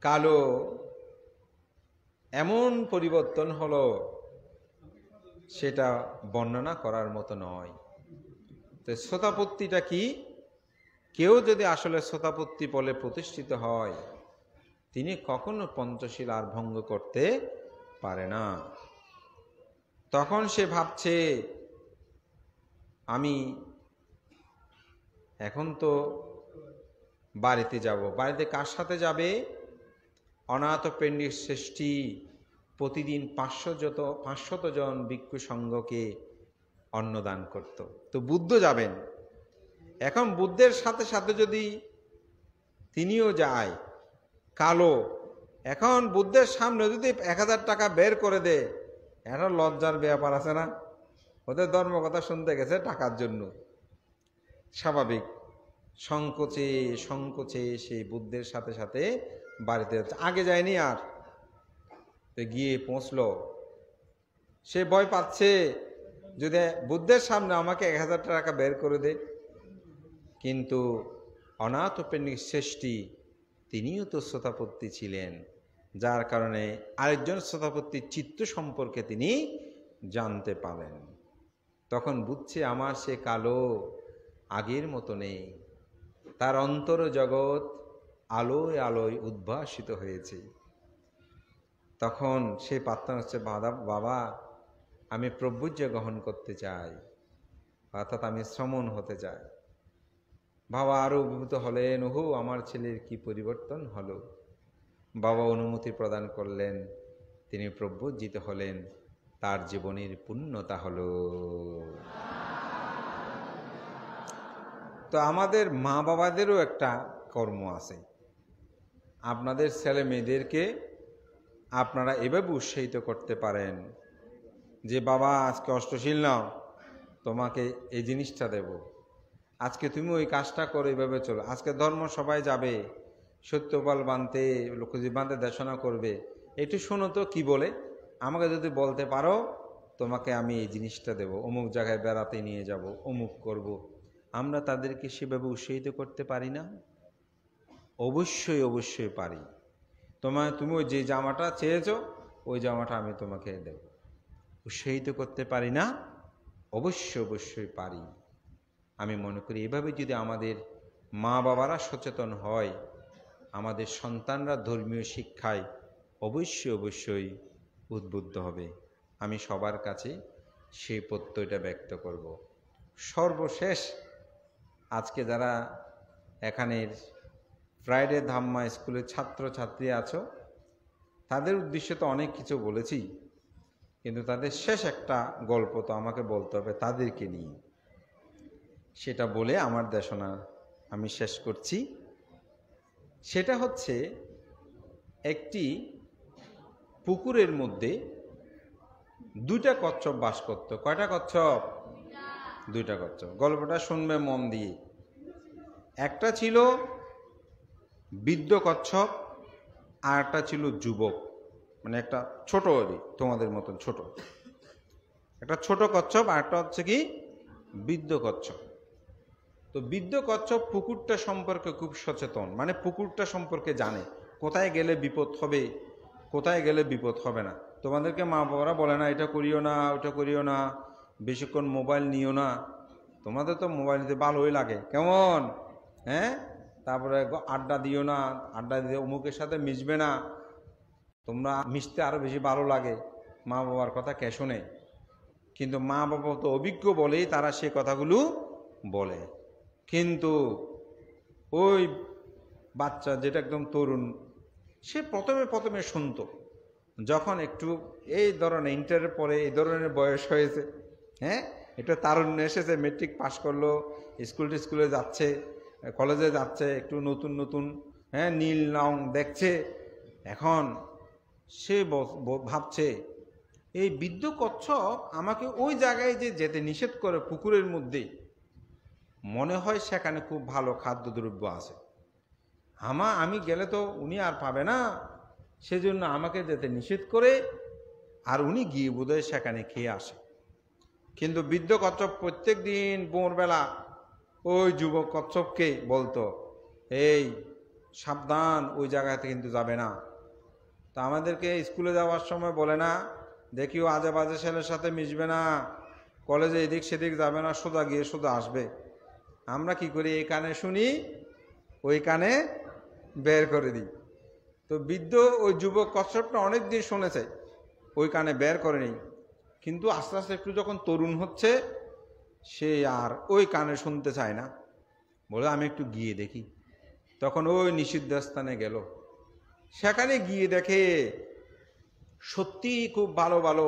কালো এমন পরিবর্তন হলো, সেটা বর্ণনা করার মতো নয়। তো শ্রোতাপত্তিটা কি? কেউ যদি আসলে শ্রোতাপত্তি বলে প্রতিষ্ঠিত হয়, তিনি কখনো পঞ্চশীল আর ভঙ্গ করতে পারে না। তখন সে ভাবছে, আমি এখন তো বাড়িতে যাব। বাড়িতে কার সাথে যাবে? অনাথ পেন্ডির শ্রেষ্ঠী প্রতিদিন 500 জন ভিক্ষু সংঘকে অন্নদান করত। তো বুদ্ধ যাবেন। এখন বুদ্ধের সাথে সাথে যদি তিনিও যায়, কালো, এখন বুদ্ধের সামনে যদি 1000 টাকা বের করে দেয়, এটা লজ্জার ব্যাপার আছে না? ওদের ধর্ম কথা শুনতে গেছে টাকার জন্য, স্বাভাবিক। সংকোচে সংকোচে সেই বুদ্ধের সাথে সাথে বাড়িতে যাচ্ছে। আগে যায়নি, আর গিয়ে পৌঁছলো। সে ভয় পাচ্ছে, যদি বুদ্ধের সামনে আমাকে 1000 টাকা বের করে দে। কিন্তু অনাথ পেন্ডিক শ্রেষ্ঠী তিনিও তো শ্রোতাপত্তি ছিলেন, যার কারণে আরেকজন শ্রোতাপত্তির চিত্ত সম্পর্কে তিনি জানতে পারেন। তখন বুঝছে আমার সে কালো আগের মতো নেই, তার অন্তর জগৎ আলোয় আলোয় উদ্ভাসিত হয়েছে। তখন সে প্রার্থনা হচ্ছে, বাবা আমি প্রভুজ্য গ্রহণ করতে চাই, অর্থাৎ আমি শ্রমণ হতে চাই। বাবা আরো অভিভূত হলেন, ওহো আমার ছেলের কি পরিবর্তন হলো। বাবা অনুমতি প্রদান করলেন, তিনি প্রভুজ্জিত হলেন, তার জীবনের পূর্ণতা হলো। তো আমাদের মা বাবাদেরও একটা কর্ম আছে। আপনাদের ছেলে মেয়েদেরকে আপনারা এভাবে উৎসাহিত করতে পারেন যে, বাবা আজকে অষ্টশীল নাও, তোমাকে এই জিনিসটা দেব, আজকে তুমি ওই কাজটা করো, এইভাবে চলো। আজকে ধর্ম সবাই যাবে, সত্যপাল বানতে, লক্ষ্মীজীব বানতে দেশনা করবে, একটু শোনো তো কি বলে, আমাকে যদি বলতে পারো তোমাকে আমি এই জিনিসটা দেব, অমুক জায়গায় বেড়াতে নিয়ে যাব, অমুক করব। আমরা তাদেরকে সেভাবে উৎসাহিত করতে পারি না? অবশ্যই অবশ্যই পারি। তুমি ওই যে জামাটা চেয়েছো, ওই জামাটা আমি তোমাকে দেব। উৎসাহিত করতে পারি না? অবশ্যই অবশ্যই পারি। আমি মনে করি এভাবে যদি আমাদের মা বাবারা সচেতন হয়, আমাদের সন্তানরা ধর্মীয় শিক্ষায় অবশ্যই অবশ্যই উদ্বুদ্ধ হবে। আমি সবার কাছে সেই প্রত্যয়টা ব্যক্ত করব। সর্বশেষ, আজকে যারা এখানের ফ্রাইডে ধাম্মা স্কুলের ছাত্রছাত্রী আছো, তাদের উদ্দেশ্যে তো অনেক কিছু বলেছি, কিন্তু তাদের শেষ একটা গল্প তো আমাকে বলতে হবে তাদেরকে নিয়ে। সেটা বলে আমার দেশনা আমি শেষ করছি। সেটা হচ্ছে, একটি পুকুরের মধ্যে 2টা কচ্ছপ বাস করত। কয়টা কচ্ছপ? 2টা কচ্ছপ। গল্পটা শুনবে মন দিয়ে। একটা ছিল বৃদ্ধ কচ্ছপ, আর একটা ছিল যুবক, মানে একটা ছোট, তোমাদের মতন ছোট একটা ছোট কচ্ছপ, আর একটা হচ্ছে কি বৃদ্ধ কচ্ছপ। তো বৃদ্ধ কচ্ছপ পুকুরটা সম্পর্কে খুব সচেতন, মানে পুকুরটা সম্পর্কে জানে, কোথায় গেলে বিপদ হবে, কোথায় গেলে বিপদ হবে না। তোমাদেরকে মা বাবারা বলে না এটা করিও না, ওটা করিও না, বেশিক্ষণ মোবাইল নিও না। তোমাদের তো মোবাইল নিতে ভালোই লাগে, কেমন? হ্যাঁ, তারপরে আড্ডা দিও না, আড্ডা দিয়ে অমুকের সাথে মিশবে না, তোমরা মিশতে আরো বেশি ভালো লাগে। মা বাবার কথা কে শোনে? কিন্তু মা বাবা তো অভিজ্ঞ বলেই তারা সে কথাগুলো বলে। কিন্তু ওই বাচ্চা যেটা একদম তরুণ, সে প্রথমে শুনতো। যখন একটু এই ধরনের ইন্টারের পরে এই ধরনের বয়স হয়েছে, হ্যাঁ, একটু তারুণ্য এসেছে, মেট্রিক পাশ করলো, স্কুলে যাচ্ছে, কলেজে যাচ্ছে, একটু নতুন নতুন, হ্যাঁ, নীল রং দেখছে, এখন সে ভাবছে এই বৃদ্ধ কচ্ছপ আমাকে ওই জায়গায় যে যেতে নিষেধ করে পুকুরের মধ্যে, মনে হয় সেখানে খুব ভালো খাদ্যদ্রব্য আছে, আমি গেলে তো উনি আর পাবে না, সেজন্য আমাকে যেতে নিষেধ করে, আর উনি গিয়ে বোধহয় সেখানে খেয়ে আসে। কিন্তু বৃদ্ধ কচ্ছপ প্রত্যেক দিন ভোরবেলা ওই যুবক কচ্ছপকে বলতো, এই সাবধান, ওই জায়গাতে কিন্তু যাবে না। তা আমাদেরকে স্কুলে যাওয়ার সময় বলে না, দেখিও আজে বাজে ছেলের সাথে মিশবে না, কলেজে এদিক সেদিক যাবে না, সোজা গিয়ে সোজা আসবে। আমরা কি করি, এই কানে শুনি ওই কানে বের করে দিই। তো বৃদ্ধ ওই যুবক কচ্ছপটা অনেক দিন শুনেছে, ওই কানে বের করে নেই, কিন্তু আস্তে আস্তে একটু যখন তরুণ হচ্ছে সে আর ওই কানে শুনতে চায় না, বলে আমি একটু গিয়ে দেখি। তখন ওই নিষিদ্ধ স্থানে গেল, সেখানে গিয়ে দেখে সত্যি খুব ভালো ভালো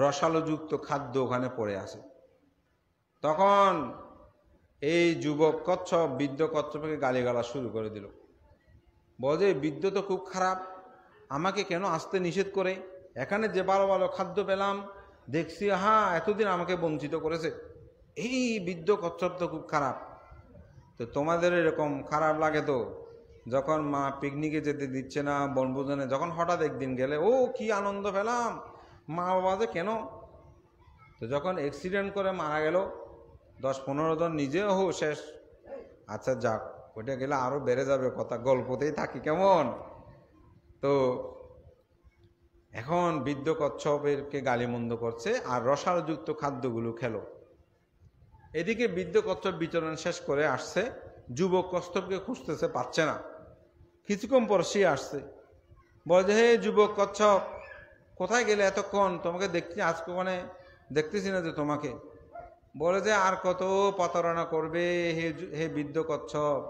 রসালোযুক্ত খাদ্য ওখানে পড়ে আছে। তখন এই যুবক কচ্ছপ বৃদ্ধ কচ্ছপকে গালিগালা শুরু করে দিল, বলে বৃদ্ধ তো খুব খারাপ, আমাকে কেন আসতে নিষেধ করে, এখানে যে ভালো ভালো খাদ্য পেলাম দেখছি এতদিন আমাকে বঞ্চিত করেছে, এই বৃদ্ধ কচ্ছপ তো খুব খারাপ। তো তোমাদের এরকম খারাপ লাগে তো যখন মা পিকনিকে যেতে দিচ্ছে না, বনভোজনে, যখন হঠাৎ একদিন গেলে ও কি আনন্দ পেলাম, মা বাবা যে কেন। তো যখন অ্যাক্সিডেন্ট করে মারা গেল 10-15 জন, নিজেও শেষ। আচ্ছা যাক, ওইটা গেলে আরো বেড়ে যাবে কথা, গল্পতেই থাকি কেমন। তো এখন বৃদ্ধ কচ্ছপেরকে গালিমন্দ করছে আর রসালোযুক্ত খাদ্যগুলো খেলো। এদিকে বৃদ্ধ কচ্ছপ বিচরণ শেষ করে আসছে, যুবক কচ্ছপকে খুঁজতেছে, পাচ্ছে না। কিছুক্ষণ পর সে আসছে, বলে হে যুবক কচ্ছপ, কোথায় গেলে এতক্ষণ, তোমাকে দেখছি আজকে ওখানে দেখতেছি না যে তোমাকে। বলে যে আর কত প্রতারণা করবে হে বৃদ্ধ কচ্ছপ,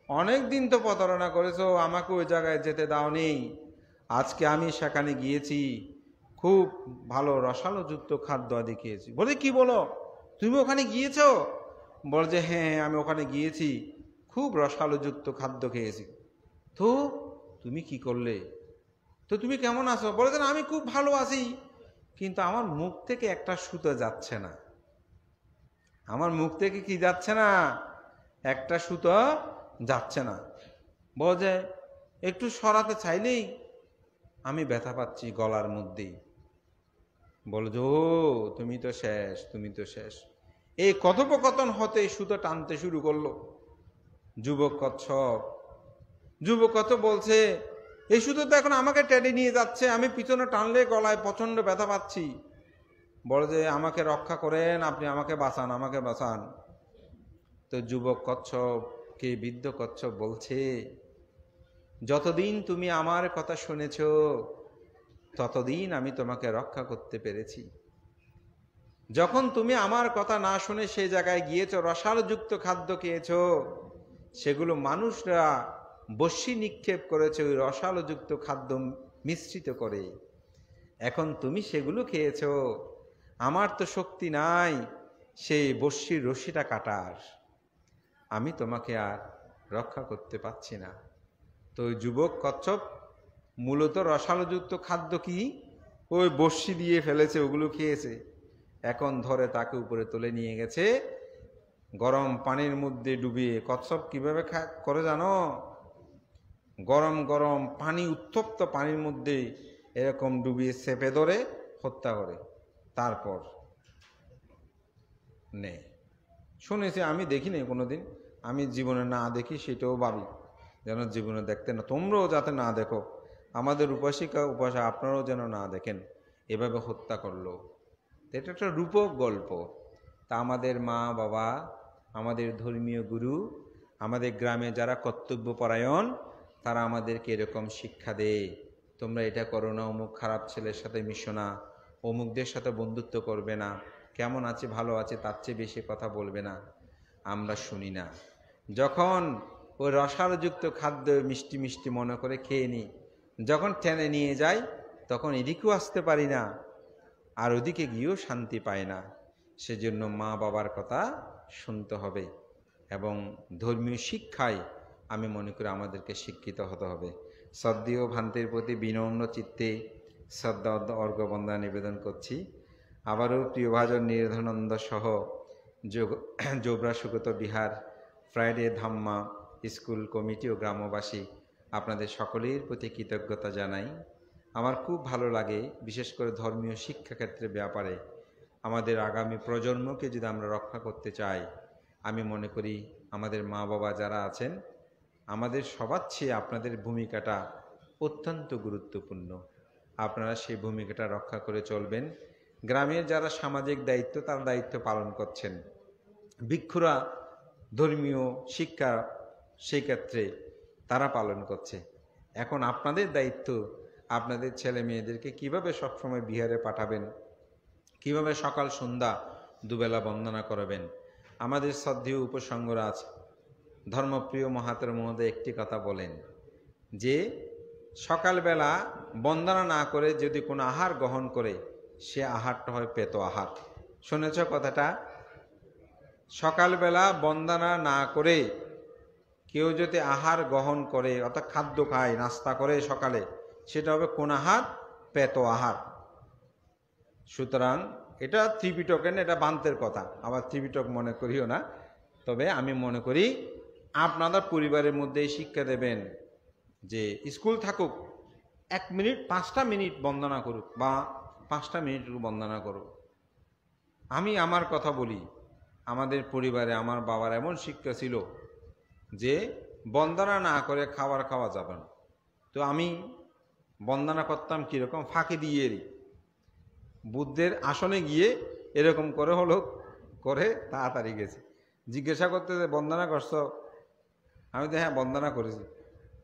অনেক দিন তো প্রতারণা করেছো, আমাকে ওই জায়গায় যেতে দাওনি, আজকে আমি সেখানে গিয়েছি, খুব ভালো রসালোযুক্ত খাদ্য আদি খেয়েছি। বলে কি বলো, তুমি ওখানে গিয়েছো? বলে যে হ্যাঁ আমি ওখানে গিয়েছি, খুব রসালোযুক্ত খাদ্য খেয়েছি। তো তুমি কি করলে, তো তুমি কেমন আছো? বলে যে আমি খুব ভালো আছি, কিন্তু আমার মুখ থেকে একটা সুতো যাচ্ছে না, আমার মুখ থেকে কি যাচ্ছে না, একটা সুতো যাচ্ছে না। বলে যে একটু সরাতে চাইলেই আমি ব্যথা পাচ্ছি গলার মধ্যেই। বলে যে ও তুমি তো শেষ, তুমি তো শেষ। এই কথোপকথন হতে সুতো টানতে শুরু করলো যুবক কচ্ছপ। যুবক কচ্ছপ বলছে এই সুতো তো এখন আমাকে টেনে নিয়ে যাচ্ছে, আমি পিছনে টানলে গলায় প্রচন্ড ব্যথা পাচ্ছি। বলে যে আমাকে রক্ষা করেন, আপনি আমাকে বাঁচান, আমাকে বাঁচান। তো যুবক কচ্ছপকে বৃদ্ধ কচ্ছপ বলছে যতদিন তুমি আমার কথা শুনেছ ততদিন আমি তোমাকে রক্ষা করতে পেরেছি, যখন তুমি আমার কথা না শুনে সেই জায়গায় গিয়েছো, রসালোযুক্ত খাদ্য খেয়েছো, সেগুলো মানুষরা বস্যি নিক্ষেপ করেছে ওই রসালোযুক্ত খাদ্য মিশ্রিত করে, এখন তুমি সেগুলো খেয়েছো, আমার তো শক্তি নাই সেই বস্যির রশিটা কাটার, আমি তোমাকে আর রক্ষা করতে পারছি না। তো ওই যুবক কচ্ছপ মূলত রসালোযুক্ত খাদ্য কি ওই বস্যি দিয়ে ফেলেছে, ওগুলো খেয়েছে, এখন ধরে তাকে উপরে তুলে নিয়ে গেছে গরম পানির মধ্যে ডুবিয়ে। কচ্ছপ কিভাবে করে জানো, গরম গরম পানি, উত্তপ্ত পানির মধ্যে এরকম ডুবিয়ে চেপে ধরে হত্যা করে, তারপর নেই। শুনেছি, আমি দেখিনি কোনোদিন, আমি জীবনে না দেখি সেটাও ভাবি যেন জীবনে দেখতে না, তোমরাও যাতে না দেখো, আমাদের উপাসিকা উপাসা আপনারাও যেন না দেখেন, এভাবে হত্যা করলো। এটা একটা রূপক গল্প। তা আমাদের মা বাবা, আমাদের ধর্মীয় গুরু, আমাদের গ্রামে যারা কর্তব্যপরায়ণ, তারা আমাদেরকে এরকম শিক্ষা দেয়, তোমরা এটা করো না, অমুক খারাপ ছেলের সাথে মিশো না, অমুকদের সাথে বন্ধুত্ব করবে না, কেমন আছে ভালো আছে তার চেয়ে বেশি কথা বলবে না। আমরা শুনি না, যখন ওই রসালোযুক্ত খাদ্য মিষ্টি মিষ্টি মনে করে খেয়ে নিই, যখন টেনে নিয়ে যাই তখন এদিকেও আসতে পারি না, আর ওদিকে গিয়েও শান্তি পায় না। সেজন্য মা বাবার কথা শুনতে হবে এবং ধর্মীয় শিক্ষায় আমি মনে করি আমাদেরকে শিক্ষিত হতে হবে। শ্রদ্ধেয় ভান্তের প্রতি বিনম্র চিত্তে শ্রদ্ধা অর্ঘ্যবন্দনা নিবেদন করছি। আবারও প্রিয়ভাজন নির্ধনানন্দ সহ Jobra Sugata Bihar Friday Dhamma school committee ও গ্রামবাসী আপনাদের সকলের প্রতি কৃতজ্ঞতা জানাই। আমার খুব ভালো লাগে, বিশেষ করে ধর্মীয় শিক্ষাক্ষেত্রের ব্যাপারে আমাদের আগামী প্রজন্মকে যদি আমরা রক্ষা করতে চাই, আমি মনে করি আমাদের মা বাবা যারা আছেন, আমাদের সবার চেয়ে আপনাদের ভূমিকাটা অত্যন্ত গুরুত্বপূর্ণ। আপনারা সেই ভূমিকাটা রক্ষা করে চলবেন। গ্রামের যারা সামাজিক দায়িত্ব, তার দায়িত্ব পালন করছেন। ভিক্ষুরা ধর্মীয় শিক্ষা সেই ক্ষেত্রে তারা পালন করছে। এখন আপনাদের দায়িত্ব আপনাদের ছেলে মেয়েদেরকে কীভাবে সবসময় বিহারে পাঠাবেন, কিভাবে সকাল সন্ধ্যা দুবেলা বন্দনা করবেন। আমাদের শ্রদ্ধেয় উপসংগরাজ ধর্মপ্রিয় মহাতের মহোদয় একটি কথা বলেন যে সকালবেলা বন্দনা না করে যদি কোনো আহার গ্রহণ করে সে আহারটা হয় পেত আহার। শুনেছ কথাটা? সকালবেলা বন্দনা না করে কেউ যদি আহার গ্রহণ করে অর্থাৎ খাদ্য খায়, নাস্তা করে সকালে, সেটা হবে কোন আহার? পেত আহার। সুতরাং এটা ত্রিপিটকের, এটা বান্তের কথা, আবার ত্রিপিটক মনে করিও না। তবে আমি মনে করি আপনাদের পরিবারের মধ্যে শিক্ষা দেবেন যে স্কুল থাকুক 1 মিনিট 5টা মিনিট বন্দনা করুক বা 5টা মিনিট বন্দনা করুক। আমি আমার কথা বলি, আমাদের পরিবারে আমার বাবার এমন শিক্ষা ছিল যে বন্দনা না করে খাবার খাওয়া যাবে না। তো আমি বন্দনা করতাম কীরকম? ফাঁকি দিয়ে বুদ্ধের আসনে গিয়ে এরকম করে হলো করে তাড়াতাড়ি গেছে। জিজ্ঞাসা করতে যে বন্দনা করছ? আমি তো হ্যাঁ বন্দনা করেছি।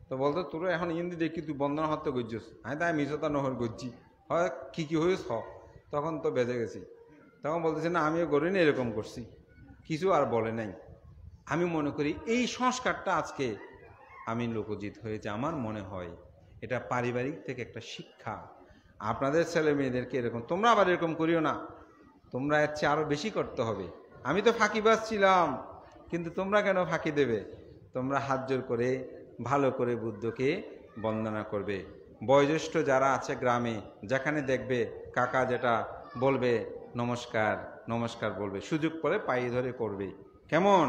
তো বলতো তোর এখন ইন্দি দেখি তুই বন্দনা হতে করছিস। আমি তাই মিশতা নহর করছি, হয় কী হয়েছ? তখন তো বেজে গেছি। তখন বলতেছে না আমিও করিনি, এরকম করছি, কিছু আর বলে নাই। আমি মনে করি এই সংস্কারটা আজকে আমি লোকজিৎ হয়েছে। আমার মনে হয় এটা পারিবারিক থেকে একটা শিক্ষা। আপনাদের ছেলে মেয়েদেরকে এরকম তোমরা আবার এরকম করিও না, তোমরা এর চেয়ে আরও বেশি করতে হবে। আমি তো ফাঁকিবাজ ছিলাম, কিন্তু তোমরা কেন ফাঁকি দেবে? তোমরা হাত জোর করে ভালো করে বুদ্ধকে বন্দনা করবে। বয়োজ্যেষ্ঠ যারা আছে গ্রামে, যেখানে দেখবে কাকা যেটা বলবে নমস্কার নমস্কার বলবে, সুযোগ পরে পায়ে ধরে করবে। কেমন?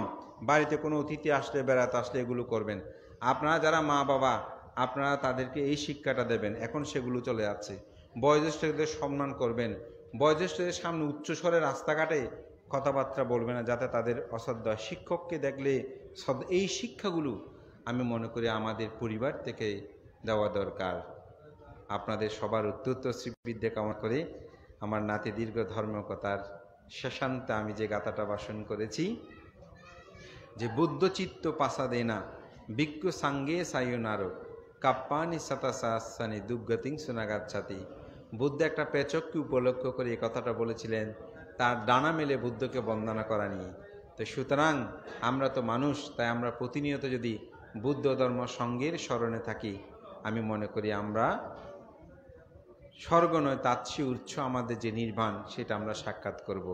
বাড়িতে কোনো অতিথি আসলে, বেড়াতে আসলে এগুলো করবেন। আপনারা যারা মা বাবা, আপনারা তাদেরকে এই শিক্ষাটা দেবেন। এখন সেগুলো চলে যাচ্ছে। বয়োজ্যেষ্ঠদের সম্মান করবেন। বয়োজ্যেষ্ঠদের সামনে উচ্চস্বরে রাস্তাঘাটে কথাবার্তা বলবে না, যাতে তাদের অশ্রদ্ধা হয়। শিক্ষককে দেখলে এই শিক্ষাগুলো আমি মনে করি আমাদের পরিবার থেকে দেওয়া দরকার। আপনাদের সবার উত্তর শ্রীবিদ্যা কামনা করে আমার নাতি দীর্ঘ ধর্মকথার শেষান্তে আমি যে গাথাটা ভাষণ করেছি যে বুদ্ধচিত্ত পাসাদেনা বিজ্ঞ সাঙ্গে সায়নারো কাপ্পানি সাতাসানি দুর্গতিং শোনাগাচ্ছাতি। বুদ্ধ একটা পেচককে উপলক্ষ করে এই কথাটা বলেছিলেন তার ডানা মেলে বুদ্ধকে বন্দনা করা নিয়ে। তো সুতরাং আমরা তো মানুষ, তাই আমরা প্রতিনিয়ত যদি বুদ্ধ ধর্ম সঙ্গের স্মরণে থাকি, আমি মনে করি আমরা স্বর্গ নয় তাৎসী উচ্চ আমাদের যে নির্বাণ, সেটা আমরা সাক্ষাৎ করব।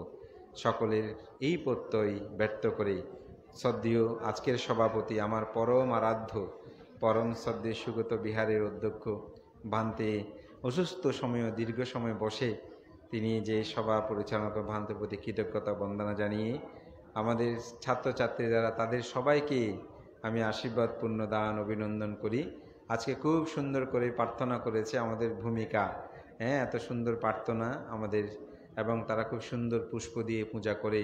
সকলের এই প্রত্যয় ব্যর্থ করে শ্রদ্ধেয় আজকের সভাপতি, আমার পরম আরাধ্য পরম শ্রদ্ধেয় সুগত বিহারের অধ্যক্ষ ভান্তে অসুস্থ সময়ে দীর্ঘ সময় বসে তিনি যে সভা পরিচালনা করে, ভান্তের প্রতি কৃতজ্ঞতা বন্দনা জানিয়ে আমাদের ছাত্রছাত্রী যারা, তাদের সবাইকে আমি আশীর্বাদপূর্ণ দান অভিনন্দন করি। আজকে খুব সুন্দর করে প্রার্থনা করেছে আমাদের ভূমিকা, হ্যাঁ, এত সুন্দর প্রার্থনা আমাদের, এবং তারা খুব সুন্দর পুষ্প দিয়ে পূজা করে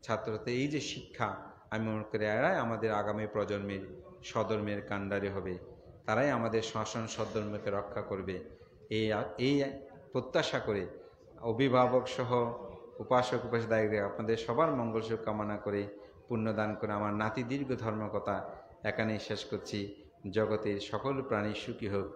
ছাত্রদের এই যে শিক্ষা, আমি মনে করি এরাই আমাদের আগামী প্রজন্মের সধর্মের কাণ্ডারি হবে, তারাই আমাদের শাসন সদ্ধর্মকে রক্ষা করবে। এই প্রত্যাশা করে অভিভাবক সহ উপাসক উপাসিকা আপনাদের সবার মঙ্গল সুখ কামনা করে পুণ্যদান করে আমার নাতি দীর্ঘ ধর্মকথা এখানেই শেষ করছি। জগতের সকল প্রাণী সুখী হোক।